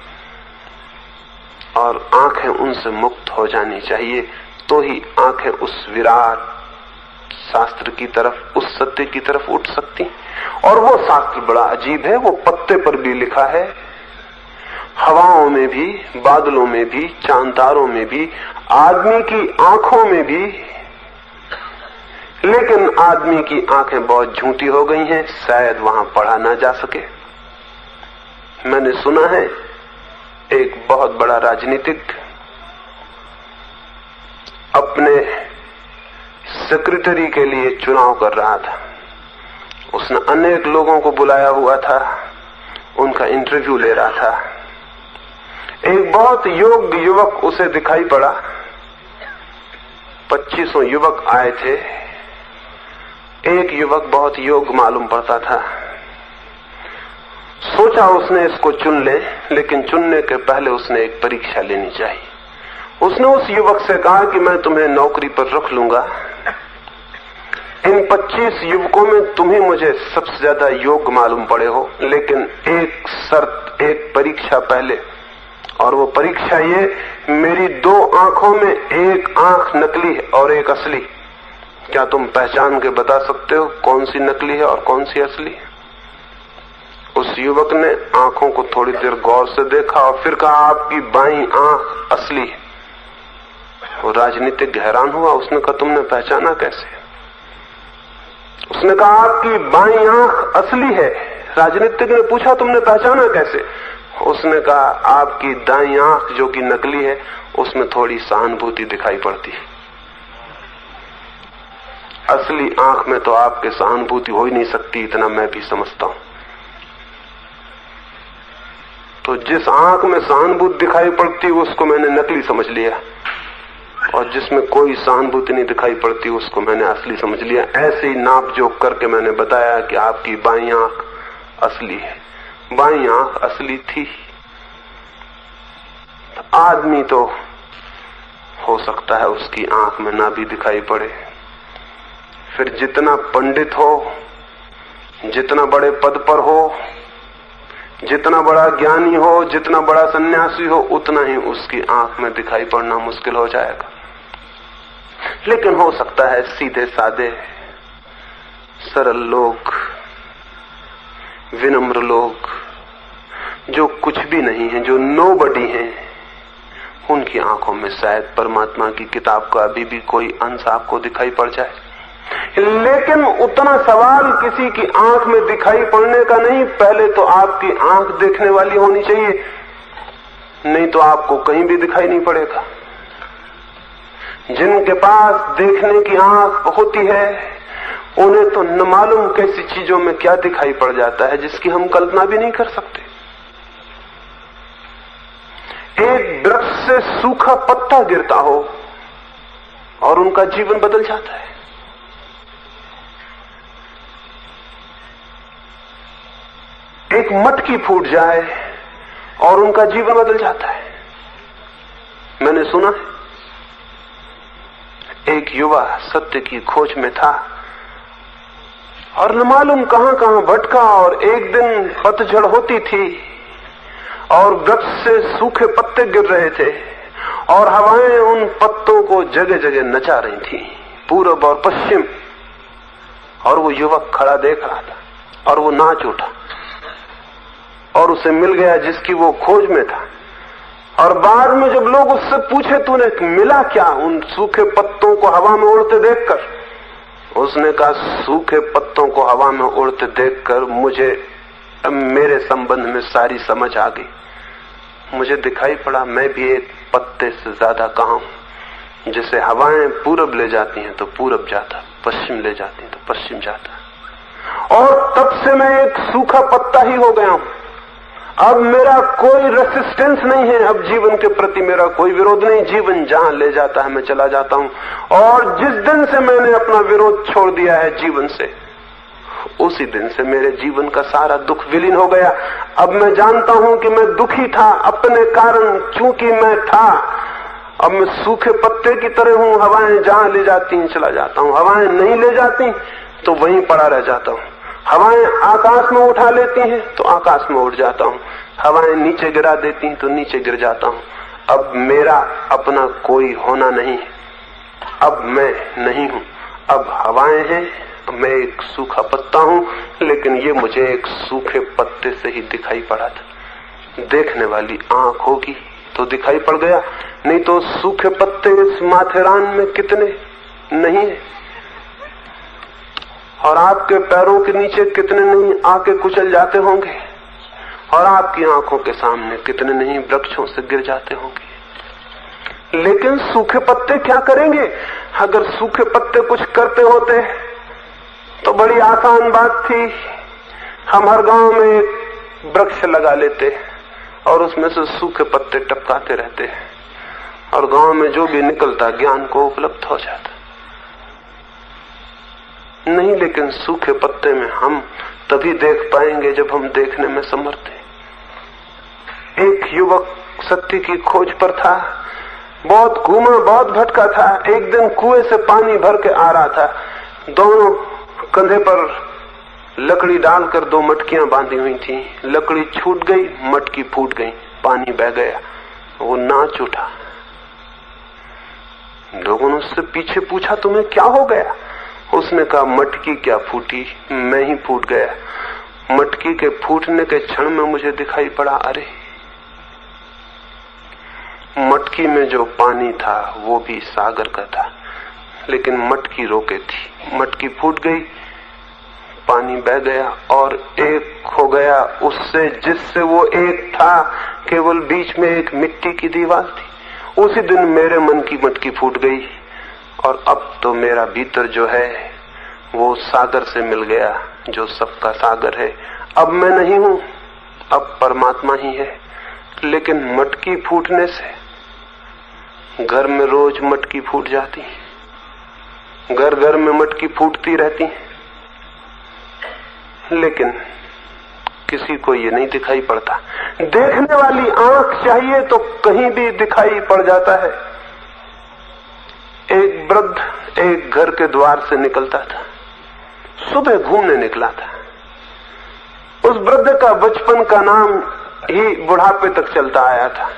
और आंखें उनसे मुक्त हो जानी चाहिए। तो ही आंखें उस विराट शास्त्र की तरफ, उस सत्य की तरफ उठ सकती। और वो शास्त्र बड़ा अजीब है, वो पत्ते पर भी लिखा है, हवाओं में भी, बादलों में भी, चांद तारों में भी, आदमी की आंखों में भी। लेकिन आदमी की आंखें बहुत झूठी हो गई हैं, शायद वहां पढ़ा ना जा सके। मैंने सुना है एक बहुत बड़ा राजनीतिक अपने सेक्रेटरी के लिए चुनाव कर रहा था। उसने अनेक लोगों को बुलाया हुआ था, उनका इंटरव्यू ले रहा था। एक बहुत योग्य युवक उसे दिखाई पड़ा। 2500 युवक आए थे। एक युवक बहुत योग्य मालूम पड़ता था। सोचा उसने इसको चुन ले, लेकिन चुनने के पहले उसने एक परीक्षा लेनी चाहिए। उसने उस युवक से कहा कि मैं तुम्हें नौकरी पर रख लूंगा, इन 25 युवकों में तुम ही मुझे सबसे ज्यादा योग्य मालूम पड़े हो, लेकिन एक शर्त, एक परीक्षा पहले, और वो परीक्षा ये, मेरी 2 आंखों में एक आंख नकली है और एक असली। क्या तुम पहचान के बता सकते हो कौन सी नकली है और कौन सी असली है? उस युवक ने आंखों को थोड़ी देर गौर से देखा और फिर कहा, आपकी बाईं आंख असली है। वो राजनीतिक हैरान हुआ। उसने कहा, तुमने पहचाना कैसे? उसने कहा, आपकी बाईं आंख असली है। राजनीतिक ने पूछा, तुमने पहचाना कैसे? उसने कहा, आपकी दाईं आंख जो कि नकली है, उसमें थोड़ी सहानुभूति दिखाई पड़ती है। असली आंख में तो आपके सहानुभूति हो ही नहीं सकती, इतना मैं भी समझता हूं। तो जिस आंख में सहानुभूति दिखाई पड़ती उसको मैंने नकली समझ लिया, और जिसमें कोई सहानुभूति नहीं दिखाई पड़ती उसको मैंने असली समझ लिया। ऐसे ही नाप जोक करके मैंने बताया कि आपकी बाईं आंख असली है। बाईं आंख असली थी। आदमी तो हो सकता है उसकी आंख में ना भी दिखाई पड़े। फिर जितना पंडित हो, जितना बड़े पद पर हो, जितना बड़ा ज्ञानी हो, जितना बड़ा सन्यासी हो, उतना ही उसकी आंख में दिखाई पड़ना मुश्किल हो जाएगा। लेकिन हो सकता है सीधे साधे सरल लोग, विनम्र लोग, जो कुछ भी नहीं है, जो नोबडी हैं, उनकी आंखों में शायद परमात्मा की किताब का अभी भी कोई अंश आपको दिखाई पड़ जाए। लेकिन उतना सवाल किसी की आंख में दिखाई पड़ने का नहीं, पहले तो आपकी आंख देखने वाली होनी चाहिए, नहीं तो आपको कहीं भी दिखाई नहीं पड़ेगा। जिनके पास देखने की आंख होती है उन्हें तो न मालूम कैसी चीजों में क्या दिखाई पड़ जाता है जिसकी हम कल्पना भी नहीं कर सकते। एक वृक्ष से सूखा पत्ता गिरता हो और उनका जीवन बदल जाता है। एक मटकी फूट जाए और उनका जीवन बदल जाता है। मैंने सुना है एक युवा सत्य की खोज में था और न मालूम कहां कहां भटका, और एक दिन पतझड़ होती थी और वृक्ष से सूखे पत्ते गिर रहे थे और हवाएं उन पत्तों को जगह जगह नचा रही थी, पूरब और पश्चिम, और वो युवक खड़ा देख रहा था और वो नाच उठा और उसे मिल गया जिसकी वो खोज में था। और बाद में जब लोग उससे पूछे तूने मिला क्या उन सूखे पत्तों को हवा में उड़ते देखकर, उसने कहा सूखे पत्तों को हवा में उड़ते देखकर मुझे मेरे संबंध में सारी समझ आ गई। मुझे दिखाई पड़ा मैं भी एक पत्ते से ज्यादा कहां हूं, जिसे हवाएं पूरब ले जाती हैं तो पूरब जाता, पश्चिम ले जाती हैं तो पश्चिम जाता, और तब से मैं एक सूखा पत्ता ही हो गया हूं। अब मेरा कोई रेसिस्टेंस नहीं है, अब जीवन के प्रति मेरा कोई विरोध नहीं, जीवन जहां ले जाता है मैं चला जाता हूं। और जिस दिन से मैंने अपना विरोध छोड़ दिया है जीवन से, उसी दिन से मेरे जीवन का सारा दुख विलीन हो गया। अब मैं जानता हूं कि मैं दुखी था अपने कारण, चूंकि मैं था। अब मैं सूखे पत्ते की तरह हूं, हवाएं जहां ले जाती हैं चला जाता हूं, हवाएं नहीं ले जाती तो वहीं पड़ा रह जाता हूं। हवाएं आकाश में उठा लेती हैं तो आकाश में उड़ जाता हूं, हवाएं नीचे गिरा देती हैं तो नीचे गिर जाता हूं। अब मेरा अपना कोई होना नहीं, अब मैं नहीं हूं, अब हवाएं हैं, मैं एक सूखा पत्ता हूं, लेकिन ये मुझे एक सूखे पत्ते से ही दिखाई पड़ा था। देखने वाली आंख होगी तो दिखाई पड़ गया, नहीं तो सूखे पत्ते इस माथेरान में कितने नहीं है, और आपके पैरों के नीचे कितने नहीं आके कुचल जाते होंगे, और आपकी आंखों के सामने कितने नहीं वृक्षों से गिर जाते होंगे। लेकिन सूखे पत्ते क्या करेंगे? अगर सूखे पत्ते कुछ करते होते तो बड़ी आसान बात थी, हम हर गांव में एक वृक्ष लगा लेते और उसमें से सूखे पत्ते टपकाते रहते और गांव में जो भी निकलता ज्ञान को उपलब्ध हो जाता। नहीं, लेकिन सूखे पत्ते में हम तभी देख पाएंगे जब हम देखने में समर्थ हैं। एक युवक सत्य की खोज पर था, बहुत घूमा, बहुत भटका था। एक दिन कुएं से पानी भर के आ रहा था, दोनों कंधे पर लकड़ी डालकर दो मटकियां बांधी हुई थी। लकड़ी छूट गई, मटकी फूट गई, पानी बह गया। वो नाच उठा। लोगों ने उससे पीछे पूछा तुम्हें क्या हो गया? उसने कहा मटकी क्या फूटी, मैं ही फूट गया। मटकी के फूटने के क्षण में मुझे दिखाई पड़ा, अरे मटकी में जो पानी था वो भी सागर का था, लेकिन मटकी रोके थी। मटकी फूट गई, पानी बह गया और एक हो गया उससे जिससे वो एक था। केवल बीच में एक मिट्टी की दीवार थी। उसी दिन मेरे मन की मटकी फूट गई और अब तो मेरा भीतर जो है वो सागर से मिल गया, जो सबका सागर है। अब मैं नहीं हूं, अब परमात्मा ही है। लेकिन मटकी फूटने से घर में रोज मटकी फूट जाती, घर घर में मटकी फूटती रहती, लेकिन किसी को ये नहीं दिखाई पड़ता। देखने वाली आंख चाहिए तो कहीं भी दिखाई पड़ जाता है। एक वृद्ध एक घर के द्वार से निकलता था, सुबह घूमने निकला था। उस वृद्ध का बचपन का नाम ही बुढ़ापे तक चलता आया था।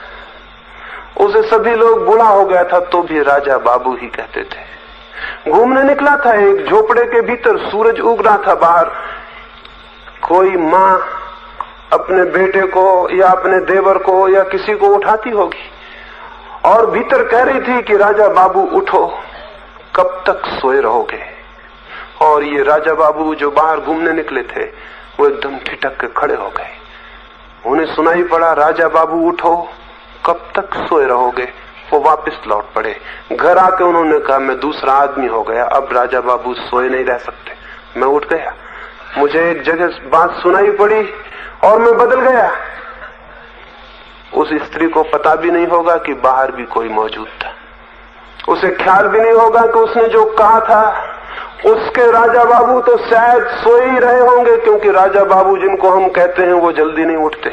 उसे सभी लोग बूढ़ा हो गया था तो भी राजा बाबू ही कहते थे। घूमने निकला था, एक झोपड़े के भीतर सूरज उग रहा था बाहर। कोई माँ अपने बेटे को या अपने देवर को या किसी को उठाती होगी और भीतर कह रही थी कि राजा बाबू उठो, कब तक सोए रहोगे, और ये राजा बाबू जो बाहर घूमने निकले थे वो एकदम ठिठक के खड़े हो गए। उन्हें सुनाई पड़ा, राजा बाबू उठो, कब तक सोए रहोगे। वो वापस लौट पड़े। घर आके उन्होंने कहा मैं दूसरा आदमी हो गया, अब राजा बाबू सोए नहीं रह सकते। मैं उठ गया, मुझे एक जगह बात सुनाई पड़ी और मैं बदल गया। उस स्त्री को पता भी नहीं होगा कि बाहर भी कोई मौजूद था। उसे ख्याल भी नहीं होगा कि उसने जो कहा था उसके राजा बाबू तो शायद सोए ही रहे होंगे, क्योंकि राजा बाबू जिनको हम कहते हैं वो जल्दी नहीं उठते।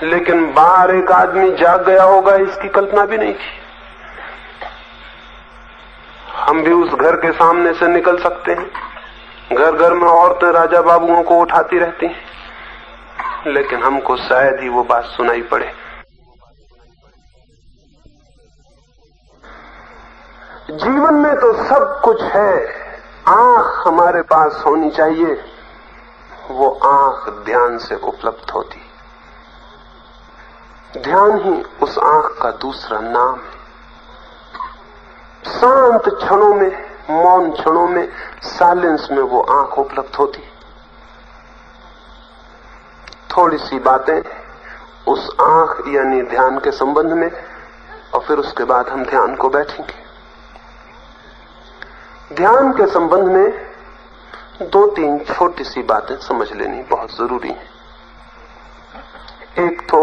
लेकिन बाहर एक आदमी जाग गया होगा, इसकी कल्पना भी नहीं थी। हम भी उस घर के सामने से निकल सकते हैं। घर घर में औरतें राजा बाबुओं को उठाती रहती हैं, लेकिन हमको शायद ही वो बात सुनाई पड़े। जीवन में तो सब कुछ है, आंख हमारे पास होनी चाहिए। वो आंख ध्यान से उपलब्ध होती। ध्यान ही उस आंख का दूसरा नाम है। शांत क्षणों में, मौन क्षणों में, साइलेंस में वो आंख उपलब्ध होती। थोड़ी सी बातें उस आंख यानी ध्यान के संबंध में, और फिर उसके बाद हम ध्यान को बैठेंगे। ध्यान के संबंध में दो तीन छोटी सी बातें समझ लेनी बहुत जरूरी है। एक तो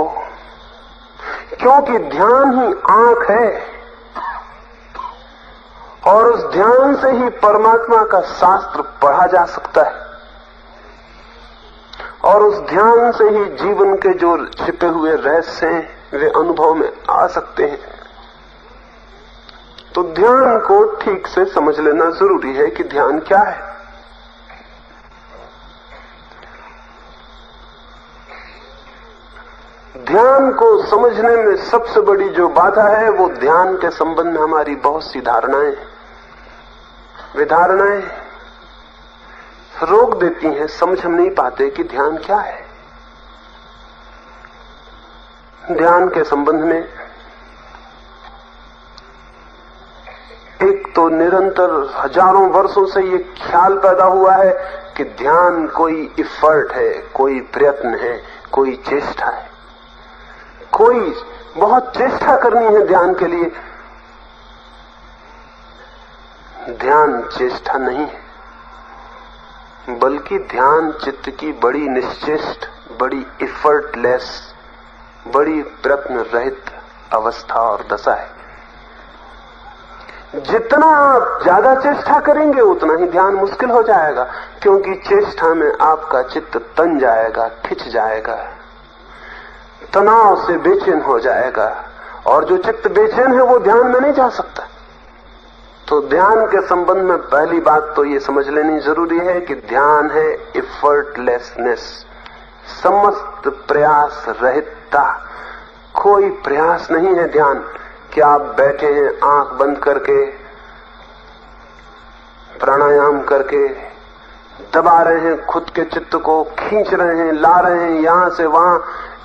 क्योंकि ध्यान ही आंख है और उस ध्यान से ही परमात्मा का शास्त्र पढ़ा जा सकता है, और उस ध्यान से ही जीवन के जो छिपे हुए रहस्य हैं वे अनुभव में आ सकते हैं। तो ध्यान को ठीक से समझ लेना जरूरी है कि ध्यान क्या है। ध्यान को समझने में सबसे बड़ी जो बाधा है वो ध्यान के संबंध में हमारी बहुत सी धारणाएं, वे धारणाएं रोक देती हैं। समझ हम नहीं पाते कि ध्यान क्या है। ध्यान के संबंध में एक तो निरंतर हजारों वर्षों से ये ख्याल पैदा हुआ है कि ध्यान कोई इफर्ट है, कोई प्रयत्न है, कोई चेष्टा है, कोई बहुत चेष्टा करनी है ध्यान के लिए। ध्यान चेष्टा नहीं है, बल्कि ध्यान चित्त की बड़ी निश्चेष्ट, बड़ी इफर्टलेस, बड़ी प्रयत्न रहित अवस्था और दशा है। जितना आप ज्यादा चेष्टा करेंगे उतना ही ध्यान मुश्किल हो जाएगा, क्योंकि चेष्टा में आपका चित्त तन जाएगा, खिंच जाएगा, तनाव से बेचैन हो जाएगा, और जो चित्त बेचैन है वो ध्यान में नहीं जा सकता। तो ध्यान के संबंध में पहली बात तो ये समझ लेनी जरूरी है कि ध्यान है इफर्टलेसनेस, समस्त प्रयास रहितता। कोई प्रयास नहीं है ध्यान कि आप बैठे हैं आंख बंद करके, प्राणायाम करके, दबा रहे हैं खुद के चित्त को, खींच रहे हैं, ला रहे हैं यहां से वहां,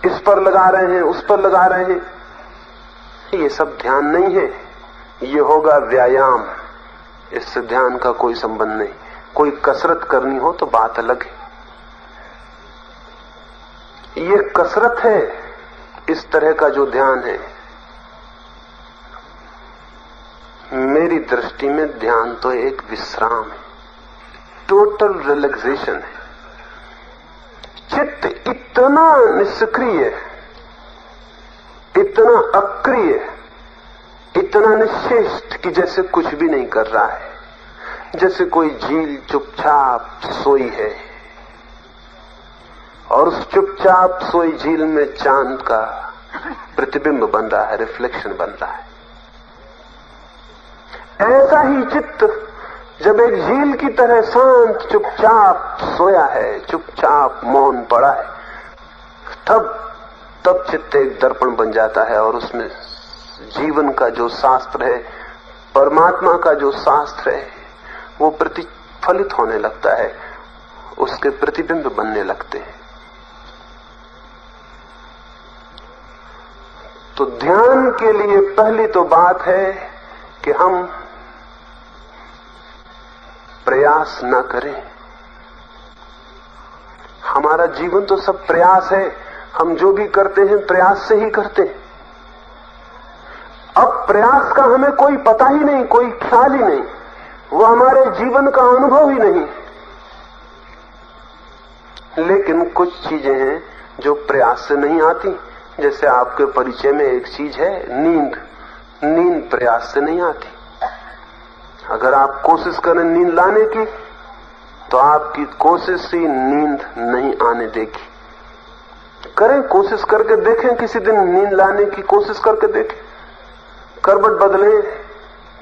इस पर लगा रहे हैं, उस पर लगा रहे हैं। ये सब ध्यान नहीं है, ये होगा व्यायाम। इससे ध्यान का कोई संबंध नहीं। कोई कसरत करनी हो तो बात अलग है। ये कसरत है इस तरह का जो ध्यान है। मेरी दृष्टि में ध्यान तो एक विश्राम है, टोटल रिलैक्सेशन है। चित्त इतना निष्क्रिय, इतना अक्रिय, इतना निश्चेष्ट कि जैसे कुछ भी नहीं कर रहा है, जैसे कोई झील चुपचाप सोई है और उस चुपचाप सोई झील में चांद का प्रतिबिंब बन रहा है, रिफ्लेक्शन बन रहा है। ऐसा ही चित्त जब एक झील की तरह शांत चुपचाप सोया है, चुपचाप मौन पड़ा है, तब चित्त एक दर्पण बन जाता है और उसमें जीवन का जो शास्त्र है, परमात्मा का जो शास्त्र है, वो प्रतिफलित होने लगता है, उसके प्रतिबिंब बनने लगते हैं। तो ध्यान के लिए पहली तो बात है कि हम प्रयास न करें। हमारा जीवन तो सब प्रयास है, हम जो भी करते हैं प्रयास से ही करते हैं। अब प्रयास का हमें कोई पता ही नहीं, कोई ख्याल ही नहीं, वो हमारे जीवन का अनुभव ही नहीं। लेकिन कुछ चीजें हैं जो प्रयास से नहीं आती। जैसे आपके परिचय में एक चीज है नींद। नींद प्रयास से नहीं आती। अगर आप कोशिश करें नींद लाने की तो आपकी कोशिश ही नींद नहीं आने देगी। करें, कोशिश करके देखें, किसी दिन नींद लाने की कोशिश करके देखें। करवट बदलें,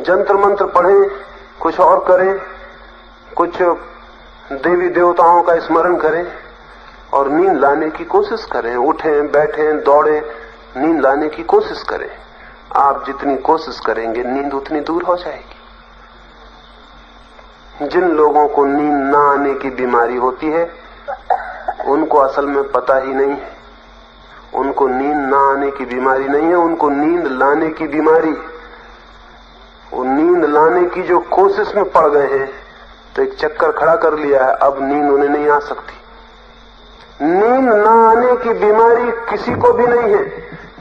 जंत्र मंत्र पढ़ें, कुछ और करें, कुछ देवी देवताओं का स्मरण करें और नींद लाने की कोशिश करें। उठें, बैठें, दौड़ें, नींद लाने की कोशिश करें। आप जितनी कोशिश करेंगे नींद उतनी दूर हो जाएगी। जिन लोगों को नींद ना आने की बीमारी होती है उनको असल में पता ही नहीं है। उनको नींद ना आने की बीमारी नहीं है, उनको नींद लाने की बीमारी। वो नींद लाने की जो कोशिश में पड़ गए हैं तो एक चक्कर खड़ा कर लिया है, अब नींद उन्हें नहीं आ सकती। नींद ना आने की बीमारी किसी को भी नहीं है।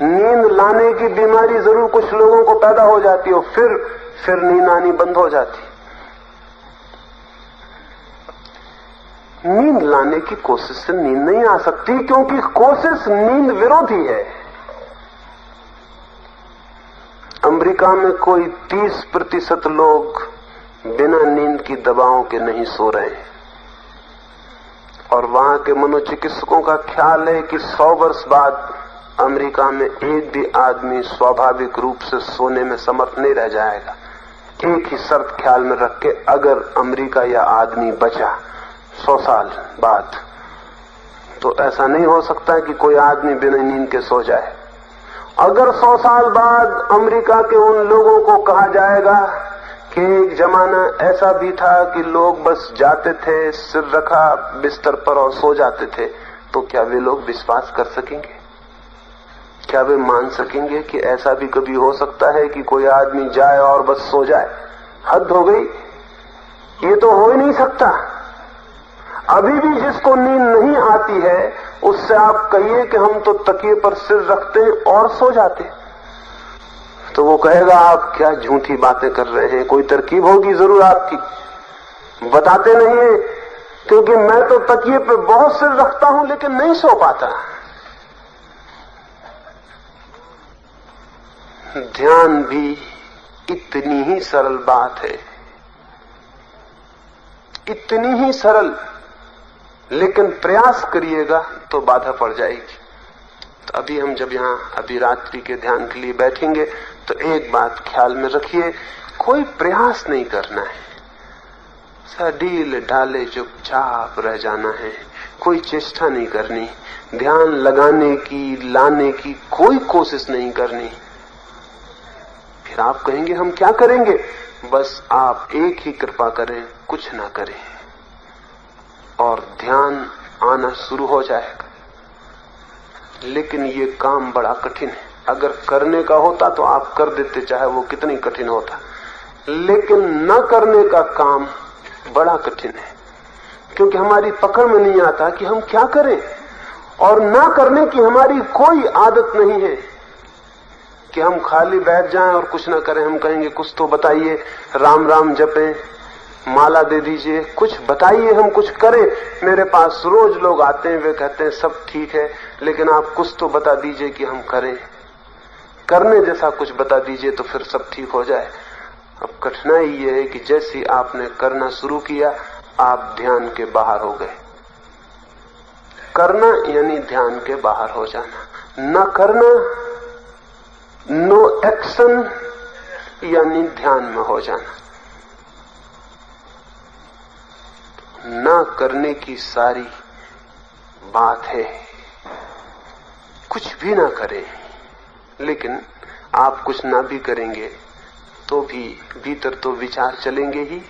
नींद लाने की बीमारी जरूर कुछ लोगों को पैदा हो जाती है, फिर नींद आनी बंद हो जाती। नींद लाने की कोशिश से नींद नहीं आ सकती, क्योंकि कोशिश नींद विरोधी है। अमेरिका में कोई 30% लोग बिना नींद की दवाओं के नहीं सो रहे हैं और वहां के मनोचिकित्सकों का ख्याल है कि 100 वर्ष बाद अमेरिका में एक भी आदमी स्वाभाविक रूप से सोने में समर्थ नहीं रह जाएगा। एक ही शर्त ख्याल में रख के, अगर अमेरिका या आदमी बचा 100 साल बाद, तो ऐसा नहीं हो सकता कि कोई आदमी बिना नींद के सो जाए। अगर 100 साल बाद अमेरिका के उन लोगों को कहा जाएगा कि एक जमाना ऐसा भी था कि लोग बस जाते थे, सिर रखा बिस्तर पर और सो जाते थे, तो क्या वे लोग विश्वास कर सकेंगे? क्या वे मान सकेंगे कि ऐसा भी कभी हो सकता है कि कोई आदमी जाए और बस सो जाए? हद हो गई, ये तो हो ही नहीं सकता। अभी भी जिसको नींद नहीं आती है उससे आप कहिए कि हम तो तकिए पर सिर रखते हैं और सो जाते, तो वो कहेगा आप क्या झूठी बातें कर रहे हैं, कोई तरकीब होगी जरूर आपकी। बताते नहीं है, क्योंकि मैं तो तकिए पे बहुत सिर रखता हूं लेकिन नहीं सो पाता। ध्यान भी इतनी ही सरल बात है, इतनी ही सरल, लेकिन प्रयास करिएगा तो बाधा पड़ जाएगी। तो अभी हम जब यहां अभी रात्रि के ध्यान के लिए बैठेंगे तो एक बात ख्याल में रखिए, कोई प्रयास नहीं करना है, ढील ढाले चुपचाप रह जाना है, कोई चेष्टा नहीं करनी, ध्यान लगाने की लाने की कोई कोशिश नहीं करनी। फिर आप कहेंगे हम क्या करेंगे? बस आप एक ही कृपा करें, कुछ ना करें और ध्यान आना शुरू हो जाएगा। लेकिन ये काम बड़ा कठिन है। अगर करने का होता तो आप कर देते, चाहे वो कितनी कठिन होता, लेकिन न करने का काम बड़ा कठिन है, क्योंकि हमारी पकड़ में नहीं आता कि हम क्या करें। और न करने की हमारी कोई आदत नहीं है कि हम खाली बैठ जाएं और कुछ ना करें। हम कहेंगे कुछ तो बताइए, राम राम जपें, माला दे दीजिए, कुछ बताइए, हम कुछ करें। मेरे पास रोज लोग आते हैं, वे कहते हैं सब ठीक है, लेकिन आप कुछ तो बता दीजिए कि हम करें, करने जैसा कुछ बता दीजिए तो फिर सब ठीक हो जाए। अब कठिनाई ये है कि जैसे ही आपने करना शुरू किया आप ध्यान के बाहर हो गए। करना यानी ध्यान के बाहर हो जाना, न करना, नो एक्शन यानी ध्यान में हो जाना। ना करने की सारी बात है, कुछ भी ना करें। लेकिन आप कुछ ना भी करेंगे तो भी भीतर तो विचार चलेंगे ही,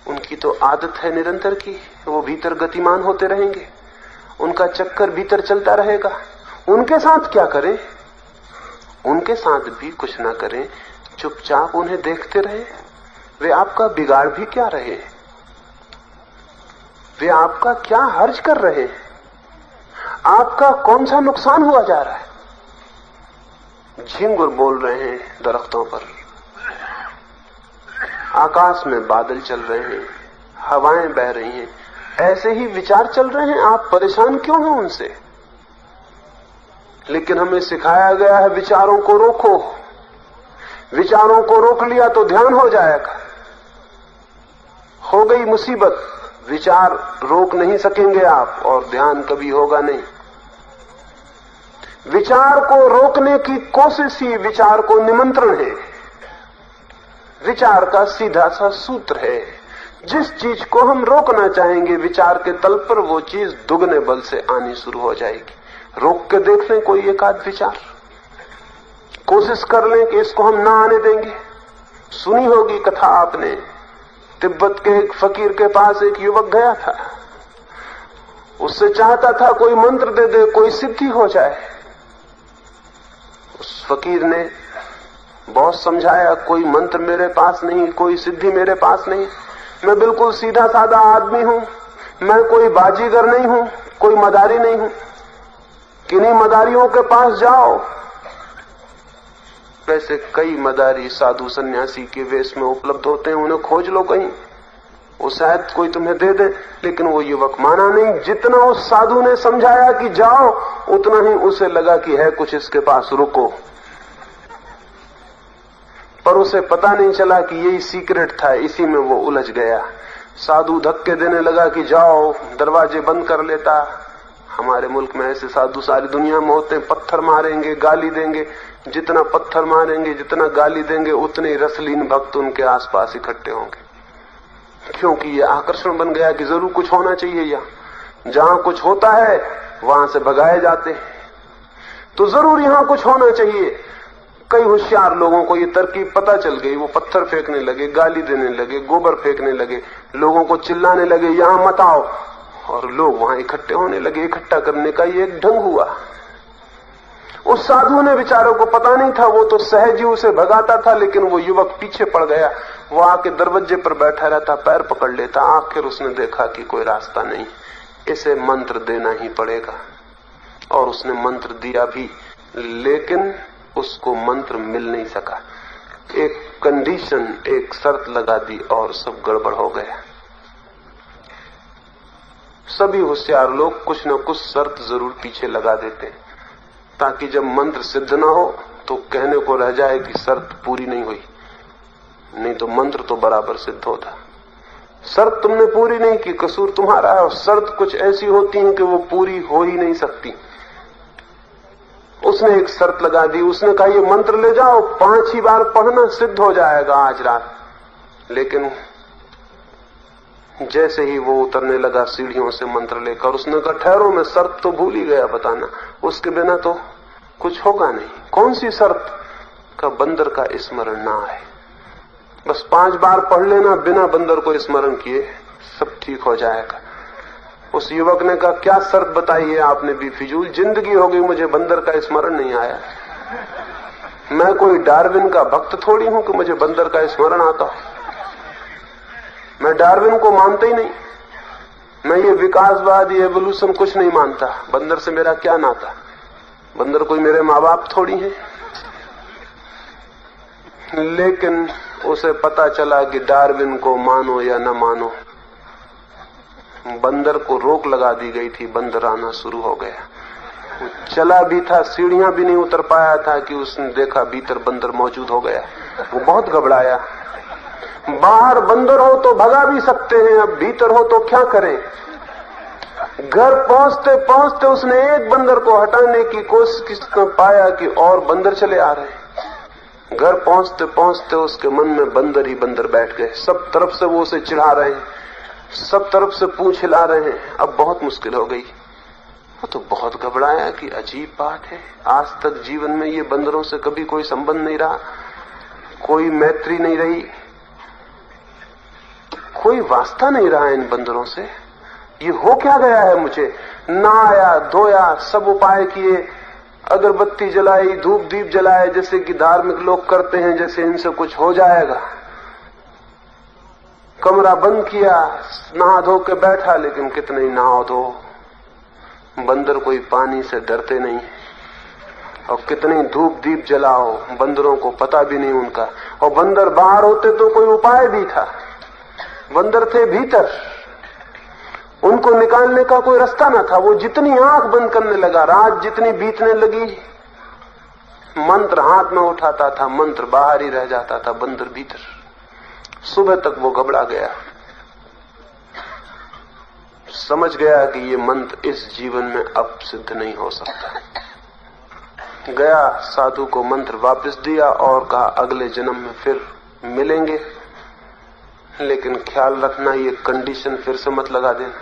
उनकी तो आदत है निरंतर की, वो भीतर गतिमान होते रहेंगे, उनका चक्कर भीतर चलता रहेगा। उनके साथ क्या करें? उनके साथ भी कुछ ना करें, चुपचाप उन्हें देखते रहे। वे आपका बिगाड़ भी क्या रहे, वे आपका क्या हर्ज कर रहे हैं? आपका कौन सा नुकसान हुआ जा रहा है? झिंगुर बोल रहे हैं दरख्तों पर, आकाश में बादल चल रहे हैं, हवाएं बह रही हैं, ऐसे ही विचार चल रहे हैं। आप परेशान क्यों हैं उनसे? लेकिन हमें सिखाया गया है विचारों को रोको। विचारों को रोक लिया तो ध्यान हो जाएगा। हो गई मुसीबत, विचार रोक नहीं सकेंगे आप और ध्यान कभी होगा नहीं। विचार को रोकने की कोशिश ही विचार को निमंत्रण है। विचार का सीधा सा सूत्र है, जिस चीज को हम रोकना चाहेंगे विचार के तल पर, वो चीज दुगने बल से आनी शुरू हो जाएगी। रोक के देख लें कोई एक आध विचार, कोशिश कर लें कि इसको हम ना आने देंगे। सुनी होगी कथा आपने, तिब्बत के एक फकीर के पास एक युवक गया था, उससे चाहता था कोई मंत्र दे दे, कोई सिद्धि हो जाए। उस फकीर ने बहुत समझाया, कोई मंत्र मेरे पास नहीं, कोई सिद्धि मेरे पास नहीं, मैं बिल्कुल सीधा साधा आदमी हूं, मैं कोई बाजीगर नहीं हूं, कोई मदारी नहीं हूं। किन्हीं मदारियों के पास जाओ। वैसे कई मदारी साधु सन्यासी के वेश में उपलब्ध होते हैं, उन्हें खोज लो कहीं, वो शायद कोई तुम्हें दे दे। लेकिन वो युवक माना नहीं। जितना उस साधु ने समझाया कि जाओ, उतना ही उसे लगा कि है कुछ इसके पास, रुको। पर उसे पता नहीं चला कि यही सीक्रेट था, इसी में वो उलझ गया। साधु धक्के देने लगा कि जाओ, दरवाजे बंद कर लेता। हमारे मुल्क में ऐसे साधु सारी दुनिया में होते हैं, पत्थर मारेंगे, गाली देंगे। जितना पत्थर मारेंगे, जितना गाली देंगे, उतने ही रसलीन भक्त उनके आसपास इकट्ठे होंगे, क्योंकि ये आकर्षण बन गया कि जरूर कुछ होना चाहिए। यहां जहां कुछ होता है वहां से भगाए जाते हैं, तो जरूर यहां कुछ होना चाहिए। कई होशियार लोगों को ये तरकीब पता चल गई, वो पत्थर फेंकने लगे, गाली देने लगे, गोबर फेंकने लगे, लोगों को चिल्लाने लगे यहां मत आओ, और लोग वहां इकट्ठे होने लगे। इकट्ठा करने का ये एक ढंग हुआ। उस साधु ने बेचारों को पता नहीं था, वो तो सहज ही उसे भगाता था, लेकिन वो युवक पीछे पड़ गया। वो आके दरवाजे पर बैठा रहता, पैर पकड़ लेता। आखिर उसने देखा कि कोई रास्ता नहीं, इसे मंत्र देना ही पड़ेगा। और उसने मंत्र दिया भी, लेकिन उसको मंत्र मिल नहीं सका। एक कंडीशन, एक शर्त लगा दी और सब गड़बड़ हो गया। सभी होशियार लोग कुछ न कुछ शर्त जरूर पीछे लगा देते हैं, ताकि जब मंत्र सिद्ध ना हो तो कहने को रह जाए कि शर्त पूरी नहीं हुई। नहीं तो मंत्र तो बराबर सिद्ध होता। शर्त तुमने पूरी नहीं की, कसूर तुम्हारा है। और शर्त कुछ ऐसी होती है कि वो पूरी हो ही नहीं सकती। उसने एक शर्त लगा दी, उसने कहा ये मंत्र ले जाओ, 5 ही बार पढ़ना, सिद्ध हो जाएगा आज रात। लेकिन जैसे ही वो उतरने लगा सीढ़ियों से मंत्र लेकर, उसने कहा ठहरो, मैं शर्त तो भूल ही गया बताना, उसके बिना तो कुछ होगा नहीं। कौन सी शर्त? का बंदर का स्मरण ना आए, बस 5 बार पढ़ लेना बिना बंदर को स्मरण किए, सब ठीक हो जाएगा। उस युवक ने कहा क्या शर्त बताई है आपने? भी फिजूल जिंदगी हो गई, मुझे बंदर का स्मरण नहीं आया। मैं कोई डार्विन का भक्त थोड़ी हूं कि मुझे बंदर का स्मरण आता हो। मैं डार्विन को मानता ही नहीं। मैं ये विकासवाद, ये एवोल्यूशन कुछ नहीं मानता। बंदर से मेरा क्या नाता? बंदर कोई मेरे माँ बाप थोड़ी है। लेकिन उसे पता चला कि डार्विन को मानो या न मानो, बंदर को रोक लगा दी गई थी। बंदर आना शुरू हो गया। वो चला भी था, सीढ़ियां भी नहीं उतर पाया था कि उसने देखा भीतर बंदर मौजूद हो गया। वो बहुत घबराया। बाहर बंदर हो तो भगा भी सकते हैं, अब भीतर हो तो क्या करें? घर पहुंचते पहुंचते उसने एक बंदर को हटाने की कोशिश कर पाया कि और बंदर चले आ रहे। घर पहुंचते पहुंचते उसके मन में बंदर ही बंदर बैठ गए। सब तरफ से वो उसे चिढ़ा रहे हैं, सब तरफ से पूंछ हिला रहे हैं। अब बहुत मुश्किल हो गई। वो तो बहुत घबराया कि अजीब बात है, आज तक जीवन में ये बंदरों से कभी कोई संबंध नहीं रहा, कोई मैत्री नहीं रही, कोई वास्ता नहीं रहा इन बंदरों से। ये हो क्या गया है मुझे? नहाया, धोया, सब उपाय किए, अगरबत्ती जलाई, धूप दीप जलाए, जैसे कि धार्मिक लोग करते हैं, जैसे इनसे कुछ हो जाएगा। कमरा बंद किया, नहा धो के बैठा, लेकिन कितने ही नहा धो, बंदर कोई पानी से डरते नहीं। और कितनी धूप दीप जलाओ, बंदरों को पता भी नहीं उनका। और बंदर बाहर होते तो कोई उपाय भी था, बंदर थे भीतर, उनको निकालने का कोई रास्ता ना था। वो जितनी आंख बंद करने लगा, रात जितनी बीतने लगी, मंत्र हाथ में उठाता था, मंत्र बाहर ही रह जाता था, बंदर भीतर। सुबह तक वो घबरा गया, समझ गया कि ये मंत्र इस जीवन में अब सिद्ध नहीं हो सकता। गया, साधु को मंत्र वापस दिया और कहा अगले जन्म में फिर मिलेंगे, लेकिन ख्याल रखना ये कंडीशन फिर से मत लगा देना,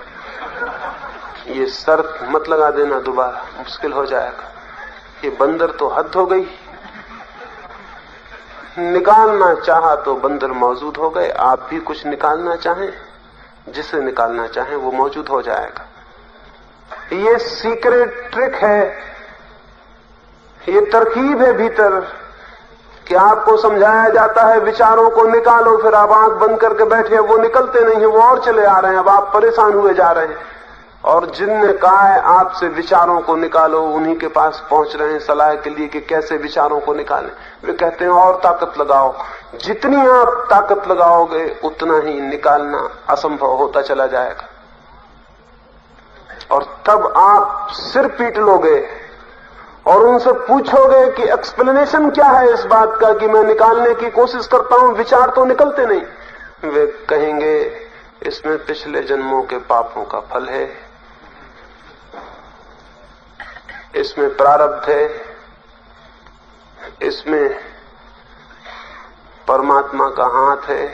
ये शर्त मत लगा देना दोबारा, मुश्किल हो जाएगा। ये बंदर तो हद हो गई, निकालना चाहा तो बंदर मौजूद हो गए। आप भी कुछ निकालना चाहें, जिसे निकालना चाहें वो मौजूद हो जाएगा। ये सीक्रेट ट्रिक है, ये तरकीब है भीतर कि आपको समझाया जाता है विचारों को निकालो, फिर आप आंख बंद करके बैठे, वो निकलते नहीं है, वो और चले आ रहे हैं, अब आप परेशान हुए जा रहे हैं। और जिनने कहा है आपसे विचारों को निकालो, उन्हीं के पास पहुंच रहे हैं सलाह के लिए कि कैसे विचारों को निकालें। वे कहते हैं और ताकत लगाओ, जितनी आप ताकत लगाओगे उतना ही निकालना असंभव होता चला जाएगा। और तब आप सिर पीट लोगे और उनसे पूछोगे कि एक्सप्लेनेशन क्या है इस बात का कि मैं निकालने की कोशिश करता हूं, विचार तो निकलते नहीं। वे कहेंगे इसमें पिछले जन्मों के पापों का फल है, इसमें प्रारब्ध है, इसमें परमात्मा का हाथ है,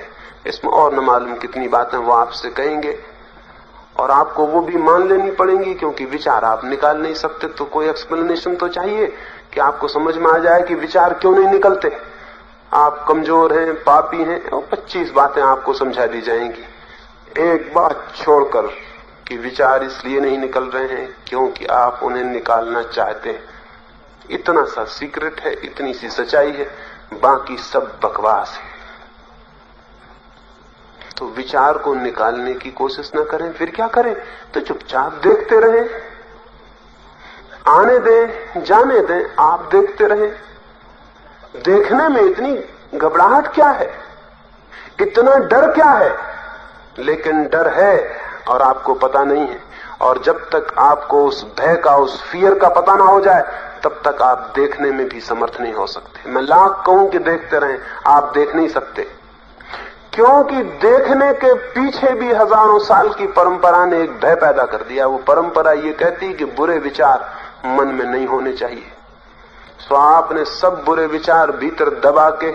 इसमें और न मालूम कितनी बातें वो आपसे कहेंगे। और आपको वो भी मान लेनी पड़ेंगी, क्योंकि विचार आप निकाल नहीं सकते, तो कोई एक्सप्लेनेशन तो चाहिए कि आपको समझ में आ जाए कि विचार क्यों नहीं निकलते। आप कमजोर हैं, पापी हैं, और 25 बातें आपको समझा दी जाएंगी। एक बात छोड़कर कि विचार इसलिए नहीं निकल रहे हैं क्योंकि आप उन्हें निकालना चाहते हैं। इतना सा सीक्रेट है, इतनी सी सच्चाई है, बाकी सब बकवास है। तो विचार को निकालने की कोशिश न करें, फिर क्या करें? तो चुपचाप देखते रहें, आने दें, जाने दें, आप देखते रहें। देखने में इतनी घबराहट क्या है, इतना डर क्या है? लेकिन डर है और आपको पता नहीं है। और जब तक आपको उस भय का, उस फियर का पता ना हो जाए, तब तक आप देखने में भी समर्थ नहीं हो सकते। मैं लाख कहूं कि देखते रहें, आप देख नहीं सकते, क्योंकि देखने के पीछे भी हजारों साल की परंपरा ने एक भय पैदा कर दिया। वो परंपरा ये कहती कि बुरे विचार मन में नहीं होने चाहिए। सो आपने सब बुरे विचार भीतर दबा के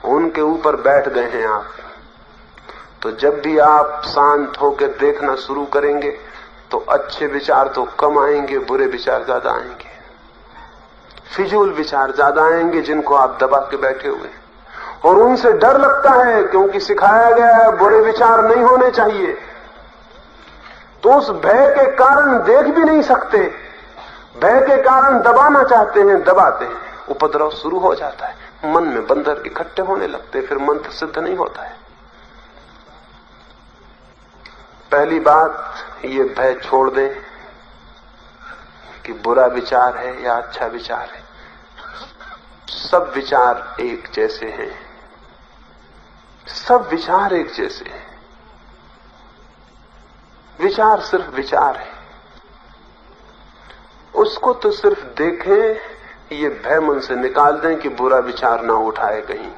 उनके ऊपर बैठ गए हैं आप। तो जब भी आप शांत होकर देखना शुरू करेंगे तो अच्छे विचार तो कम आएंगे, बुरे विचार ज्यादा आएंगे, फिजूल विचार ज्यादा आएंगे जिनको आप दबा के बैठे हुए। और उनसे डर लगता है क्योंकि सिखाया गया है बुरे विचार नहीं होने चाहिए। तो उस भय के कारण देख भी नहीं सकते, भय के कारण दबाना चाहते हैं, दबाते हैं, उपद्रव शुरू हो जाता है, मन में बंदर इकट्ठे होने लगते, फिर मंत्र सिद्ध नहीं होता है। पहली बात, ये भय छोड़ दें कि बुरा विचार है या अच्छा विचार है। सब विचार एक जैसे हैं, सब विचार एक जैसे हैं। विचार सिर्फ विचार है, उसको तो सिर्फ देखें, ये भय मन से निकाल दें कि बुरा विचार ना उठाए कहीं।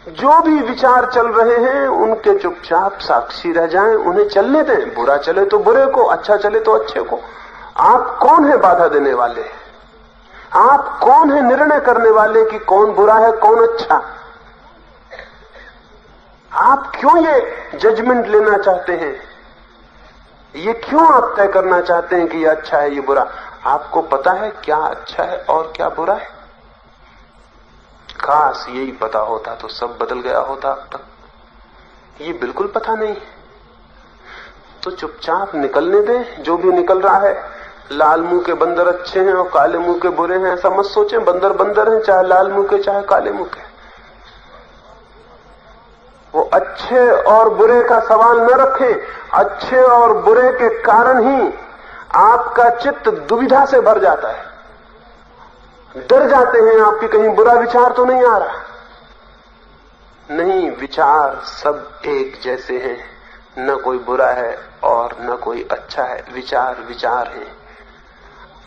जो भी विचार चल रहे हैं उनके चुपचाप साक्षी रह जाएं, उन्हें चलने दें। बुरा चले तो बुरे को, अच्छा चले तो अच्छे को। आप कौन है बाधा देने वाले? आप कौन है निर्णय करने वाले कि कौन बुरा है कौन अच्छा? आप क्यों ये जजमेंट लेना चाहते हैं? ये क्यों आप तय करना चाहते हैं कि ये अच्छा है ये बुरा? आपको पता है क्या अच्छा है और क्या बुरा है? काश यही पता होता तो सब बदल गया होता अब तक। ये बिल्कुल पता नहीं, तो चुपचाप निकलने दें जो भी निकल रहा है। लाल मुंह के बंदर अच्छे हैं और काले मुंह के बुरे हैं, ऐसा मत सोचें। बंदर बंदर हैं, चाहे लाल मुंह के चाहे काले मुंह के। वो अच्छे और बुरे का सवाल न रखें। अच्छे और बुरे के कारण ही आपका चित्त दुविधा से भर जाता है। डर जाते हैं आपके कहीं बुरा विचार तो नहीं आ रहा। नहीं, विचार सब एक जैसे हैं, न कोई बुरा है और न कोई अच्छा है। विचार विचार है।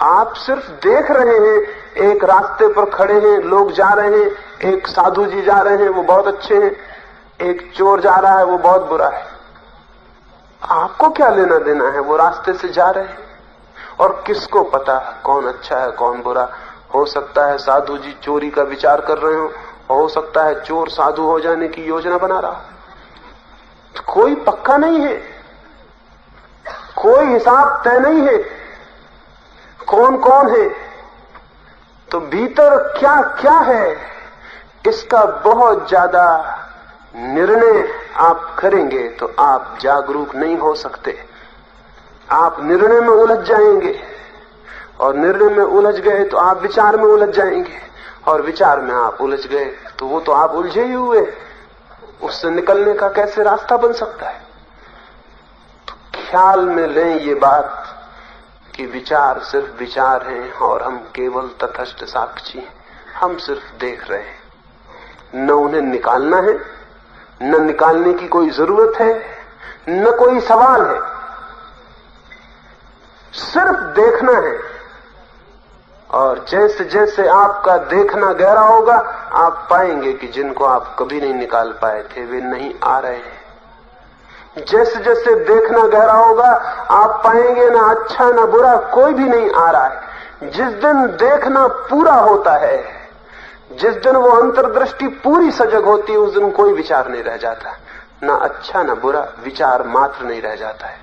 आप सिर्फ देख रहे हैं, एक रास्ते पर खड़े हैं, लोग जा रहे हैं, एक साधु जी जा रहे हैं, वो बहुत अच्छे हैं, एक चोर जा रहा है, वो बहुत बुरा है। आपको क्या लेना देना है? वो रास्ते से जा रहे हैं और किसको पता कौन अच्छा है कौन बुरा। हो सकता है साधु जी चोरी का विचार कर रहे हो सकता है चोर साधु हो जाने की योजना बना रहा। कोई पक्का नहीं है, कोई हिसाब तय नहीं है कौन कौन है। तो भीतर क्या क्या है, इसका बहुत ज्यादा निर्णय आप करेंगे तो आप जागरूक नहीं हो सकते। आप निर्णय में उलझ जाएंगे और निर्णय में उलझ गए तो आप विचार में उलझ जाएंगे और विचार में आप उलझ गए तो वो तो आप उलझे ही हुए। उससे निकलने का कैसे रास्ता बन सकता है? तो ख्याल में लें ये बात कि विचार सिर्फ विचार हैं और हम केवल तटस्थ साक्षी हैं। हम सिर्फ देख रहे हैं। न उन्हें निकालना है, न निकालने की कोई जरूरत है, न कोई सवाल है। सिर्फ देखना है। और जैसे जैसे आपका देखना गहरा होगा, आप पाएंगे कि जिनको आप कभी नहीं निकाल पाए थे वे नहीं आ रहे हैं। जैसे जैसे देखना गहरा होगा, आप पाएंगे ना अच्छा ना बुरा कोई भी नहीं आ रहा है। जिस दिन देखना पूरा होता है, जिस दिन वो अंतर्दृष्टि पूरी सजग होती है, उस दिन कोई विचार नहीं रह जाता। ना अच्छा ना बुरा, विचार मात्र नहीं रह जाता है।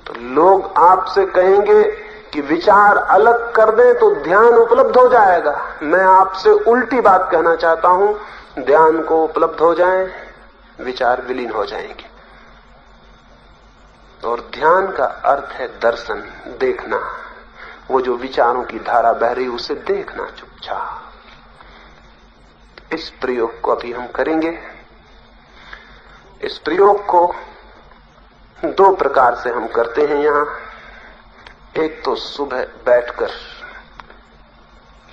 तो लोग आपसे कहेंगे कि विचार अलग कर दें तो ध्यान उपलब्ध हो जाएगा। मैं आपसे उल्टी बात कहना चाहता हूं, ध्यान को उपलब्ध हो जाए, विचार विलीन हो जाएंगे। और ध्यान का अर्थ है दर्शन, देखना। वो जो विचारों की धारा बह रही उसे देखना चुपचाप। इस प्रयोग को अभी हम करेंगे। इस प्रयोग को दो प्रकार से हम करते हैं यहां। एक तो सुबह बैठकर,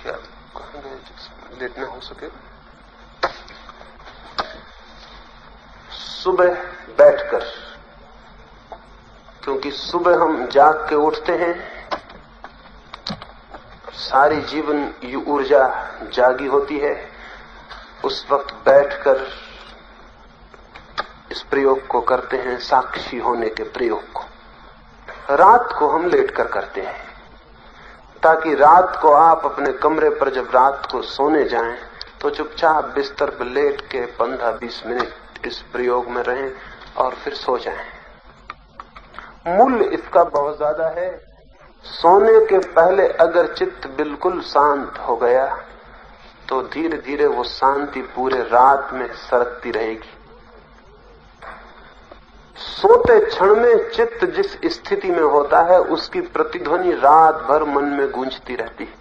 क्या लेटना हो सके, सुबह बैठकर, क्योंकि सुबह हम जाग के उठते हैं, सारी जीवन की ऊर्जा जागी होती है। उस वक्त बैठकर इस प्रयोग को करते हैं, साक्षी होने के प्रयोग को। रात को हम लेटकर करते हैं, ताकि रात को आप अपने कमरे पर जब रात को सोने जाएं तो चुपचाप बिस्तर पर लेट के 15-20 मिनट इस प्रयोग में रहें और फिर सो जाएं। मूल्य इसका बहुत ज्यादा है। सोने के पहले अगर चित्त बिल्कुल शांत हो गया तो धीरे धीरे वो शांति पूरे रात में सरकती रहेगी। सोते क्षण में चित्त जिस स्थिति में होता है उसकी प्रतिध्वनि रात भर मन में गूंजती रहती है।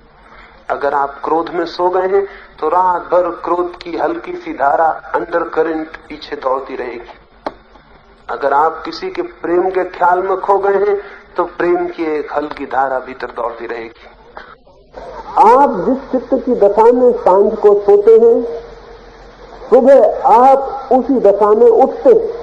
अगर आप क्रोध में सो गए हैं तो रात भर क्रोध की हल्की सी धारा अंडर करंट पीछे दौड़ती रहेगी। अगर आप किसी के प्रेम के ख्याल में खो गए हैं तो प्रेम की एक हल्की धारा भीतर दौड़ती रहेगी। आप जिस चित्त की दशा में सांझ को सोते हैं, सुबह आप उसी दशा में उठते हैं।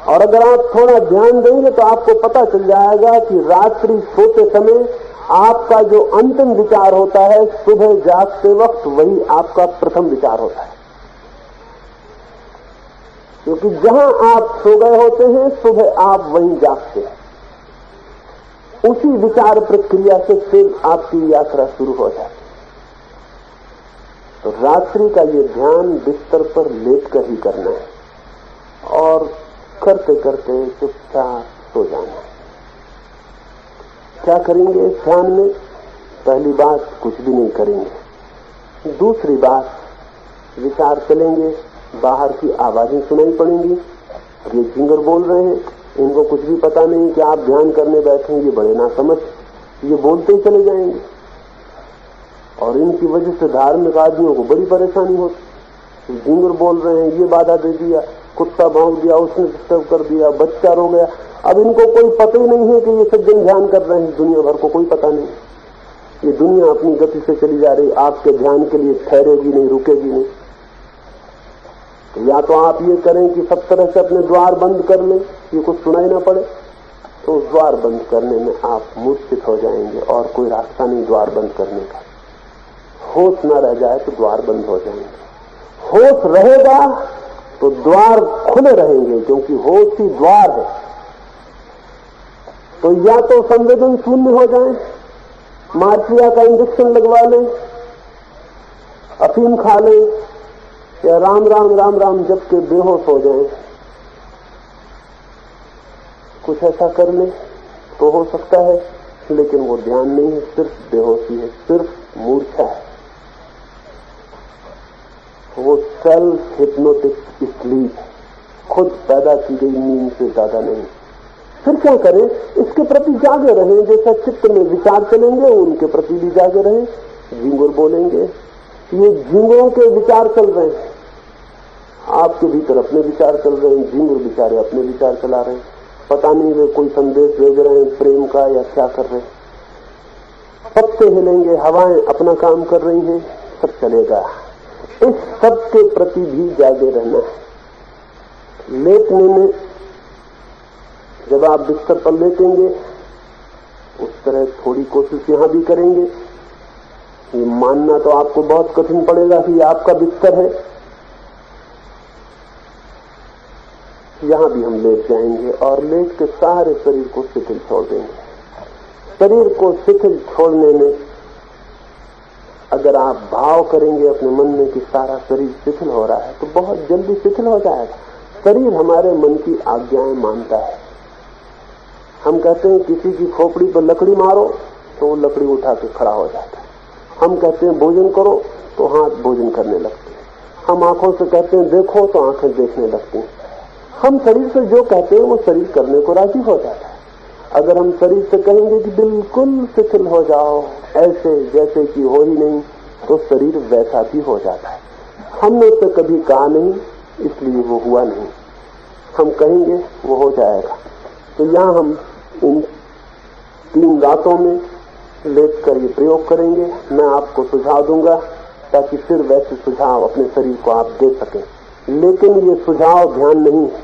और अगर आप थोड़ा ध्यान देंगे तो आपको पता चल जाएगा कि रात्रि सोते समय आपका जो अंतिम विचार होता है, सुबह जागते वक्त वही आपका प्रथम विचार होता है। क्योंकि जहां आप सो गए होते हैं, सुबह आप वहीं जागते हैं। उसी विचार प्रक्रिया से फिर आपकी यात्रा शुरू हो जाती है। तो रात्रि का ये ध्यान बिस्तर पर लेटकर ही करना है और करते करते चुपचाप सो जाना है। क्या करेंगे ध्यान में? पहली बात, कुछ भी नहीं करेंगे। दूसरी बात, विचार चलेंगे, बाहर की आवाजें सुनाई पड़ेंगी। ये जिंगर बोल रहे हैं, इनको कुछ भी पता नहीं कि आप ध्यान करने बैठे, ये बड़े ना समझ, ये बोलते ही चले जाएंगे। और इनकी वजह से धार्मिक आदमियों को बड़ी परेशानी होती। झिंगुर बोल रहे हैं, ये बाधा दे दिया, कुत्ता भौंक दिया, उसने डिस्टर्ब कर दिया, बच्चा रो गया। अब इनको कोई पता ही नहीं है कि ये सज्जन ध्यान कर रहे हैं, दुनिया भर को कोई पता नहीं। ये दुनिया अपनी गति से चली जा रही, आपके ध्यान के लिए ठहरेगी नहीं, रुकेगी नहीं। तो या तो आप ये करें कि सब तरह से अपने द्वार बंद कर लें, ये कुछ सुनाई ना पड़े, तो उस द्वार बंद करने में आप मूर्छित हो जाएंगे और कोई रास्ता नहीं द्वार बंद करने का। होश न रह जाए तो द्वार बंद हो जाएंगे, होश रहेगा तो द्वार खुले रहेंगे, क्योंकि होश ही द्वार है। तो या तो संवेदन शून्य हो जाए, मार्चिया का इंजेक्शन लगवा लें, अफीम खा लें, या राम राम राम राम जप के बेहोश हो जाए, कुछ ऐसा कर ले तो हो सकता है, लेकिन वो ध्यान नहीं है, सिर्फ बेहोशी है, सिर्फ मूर्छा है। वो सेल्फ हिप्नोटिक स्लीप, खुद पैदा की गई नींद से ज्यादा नहीं। फिर क्या करें? इसके प्रति जागे रहें, जैसा चित्त में विचार चलेंगे उनके प्रति भी जागे रहें। झिंगुर बोलेंगे, ये झिंगुरों के विचार चल रहे हैं, आपके भीतर अपने विचार चल रहे हैं, झिंगुर बेचारे अपने विचार चला रहे हैं, पता नहीं वे कोई संदेश भेज रहे हैं प्रेम का या क्या कर रहे हैं। पत्ते हिलेंगे, हवाएं अपना काम कर रही हैं, सब चलेगा। इस सब के प्रति भी जागे रहना है। लेटने में जब आप बिस्तर पर लेटेंगे, उस तरह थोड़ी कोशिश यहां भी करेंगे। ये मानना तो आपको बहुत कठिन पड़ेगा कि आपका बिस्तर है। यहां भी हम लेट जाएंगे और लेट के सारे शरीर को शिथिल छोड़ देंगे। शरीर को शिथिल छोड़ने में अगर आप भाव करेंगे अपने मन में कि सारा शरीर शिथिल हो रहा है, तो बहुत जल्दी शिथिल हो जाएगा। शरीर हमारे मन की आज्ञाएं मानता है। हम कहते हैं किसी की खोपड़ी पर लकड़ी मारो तो वो लकड़ी उठा के खड़ा हो जाता है। हम कहते हैं भोजन करो तो हाथ भोजन करने लगते हैं। हम आंखों से कहते हैं देखो तो आंखें देखने लगती हैं। हम शरीर से जो कहते हैं वो शरीर करने को राजी हो जाता है। अगर हम शरीर से कहेंगे कि बिल्कुल शिथिल हो जाओ, ऐसे जैसे कि हो ही नहीं, तो शरीर वैसा भी हो जाता है। हमने उसे कभी कहा नहीं, इसलिए वो हुआ नहीं। हम कहेंगे वो हो जाएगा। तो यहां हम इन 3 रातों में लेटकर ये प्रयोग करेंगे। मैं आपको सुझाव दूंगा ताकि फिर वैसे सुझाव अपने शरीर को आप दे सकें। लेकिन ये सुझाव ध्यान नहीं है,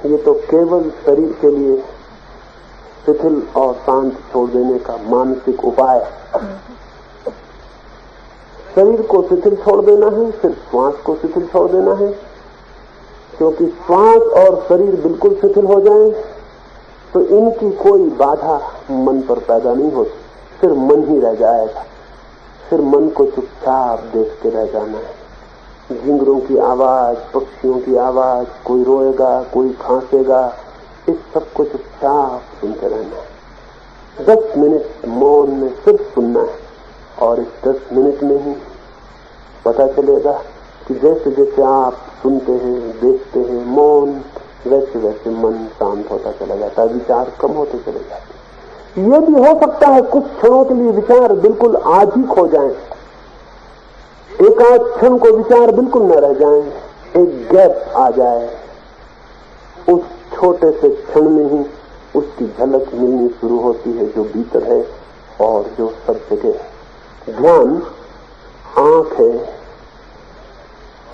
ये तो केवल शरीर के लिए शिथिल और शांत छोड़ देने का मानसिक उपाय है। शरीर को शिथिल छोड़ देना है, फिर श्वास को शिथिल छोड़ देना है, क्योंकि श्वास और शरीर बिल्कुल शिथिल हो जाएं तो इनकी कोई बाधा मन पर पैदा नहीं होती। फिर मन ही रह जाएगा, फिर मन को चुपचाप देखते रह जाना है। झिंगुरों की आवाज, पक्षियों की आवाज, कोई रोएगा, कोई खांसेगा, इस सब को चुपचाप सुनते रहना है। 10 मिनट मौन में सिर्फ सुनना है और इस 10 मिनट में ही पता चलेगा कि जैसे जैसे आप सुनते हैं, देखते हैं मौन, वैसे वैसे मन शांत होता चला जाता है, विचार कम होते चले जाते हैं। ये भी हो सकता है कुछ क्षणों के लिए विचार बिल्कुल आज ही खो जाएं, एक आध क्षण को विचार बिल्कुल न रह जाएं, एक गैप आ जाए। उस छोटे से क्षण में ही उसकी झलक मिलनी शुरू होती है जो भीतर है और जो सब जगह है। ध्यान आंख है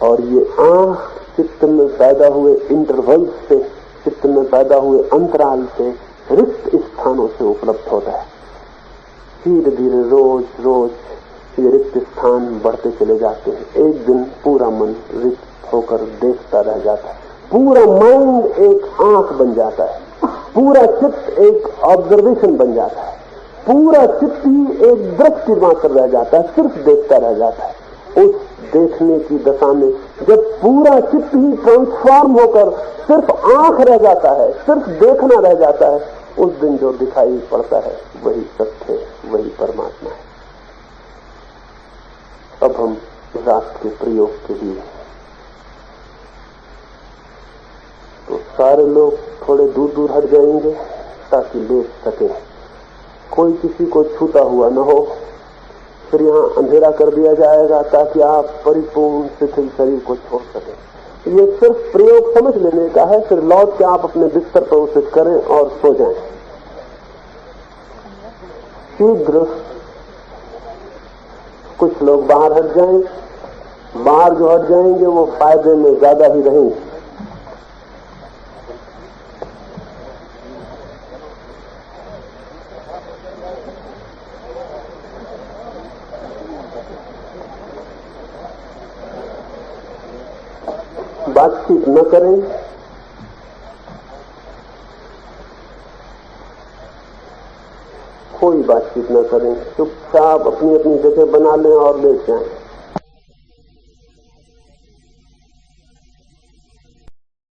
और ये आंख चित्त में पैदा हुए इंटरवल से, चित्त में पैदा हुए अंतराल से, रिक्त स्थानों से उपलब्ध होता है। धीरे धीरे रोज रोज ये रिक्त स्थान बढ़ते चले जाते हैं। एक दिन पूरा मन रिक्त होकर देखता रह जाता है। पूरा माइंड एक आंख बन जाता है, पूरा चित्त एक ऑब्जर्वेशन बन जाता है, पूरा चित्त ही एक दृष्टि मात्र रह जाता है, सिर्फ देखता रह जाता है। उस देखने की दशा में जब पूरा चित्त ही ट्रांसफॉर्म होकर सिर्फ आंख रह जाता है, सिर्फ देखना रह जाता है, उस दिन जो दिखाई पड़ता है वही सत्य है, वही परमात्मा है। अब हम रात के प्रयोग के लिए, तो सारे लोग थोड़े दूर दूर हट जाएंगे ताकि लेट सके, कोई किसी को छूता हुआ न हो। फिर यहाँ अंधेरा कर दिया जाएगा ताकि आप परिपूर्ण शिथिल शरीर को छोड़ सकें। ये सिर्फ प्रयोग समझ लेने का है, फिर लौट के आप अपने बिस्तर पर उसे करें और सो जाएं। शीघ्र कुछ लोग बाहर हट जाएं, बाहर जो हट जाएंगे वो फायदे में ज्यादा ही रहेंगे। बातचीत न करें, कोई बातचीत न करें, चुपचाप अपनी अपनी जगह बना लें और लेट जाएं।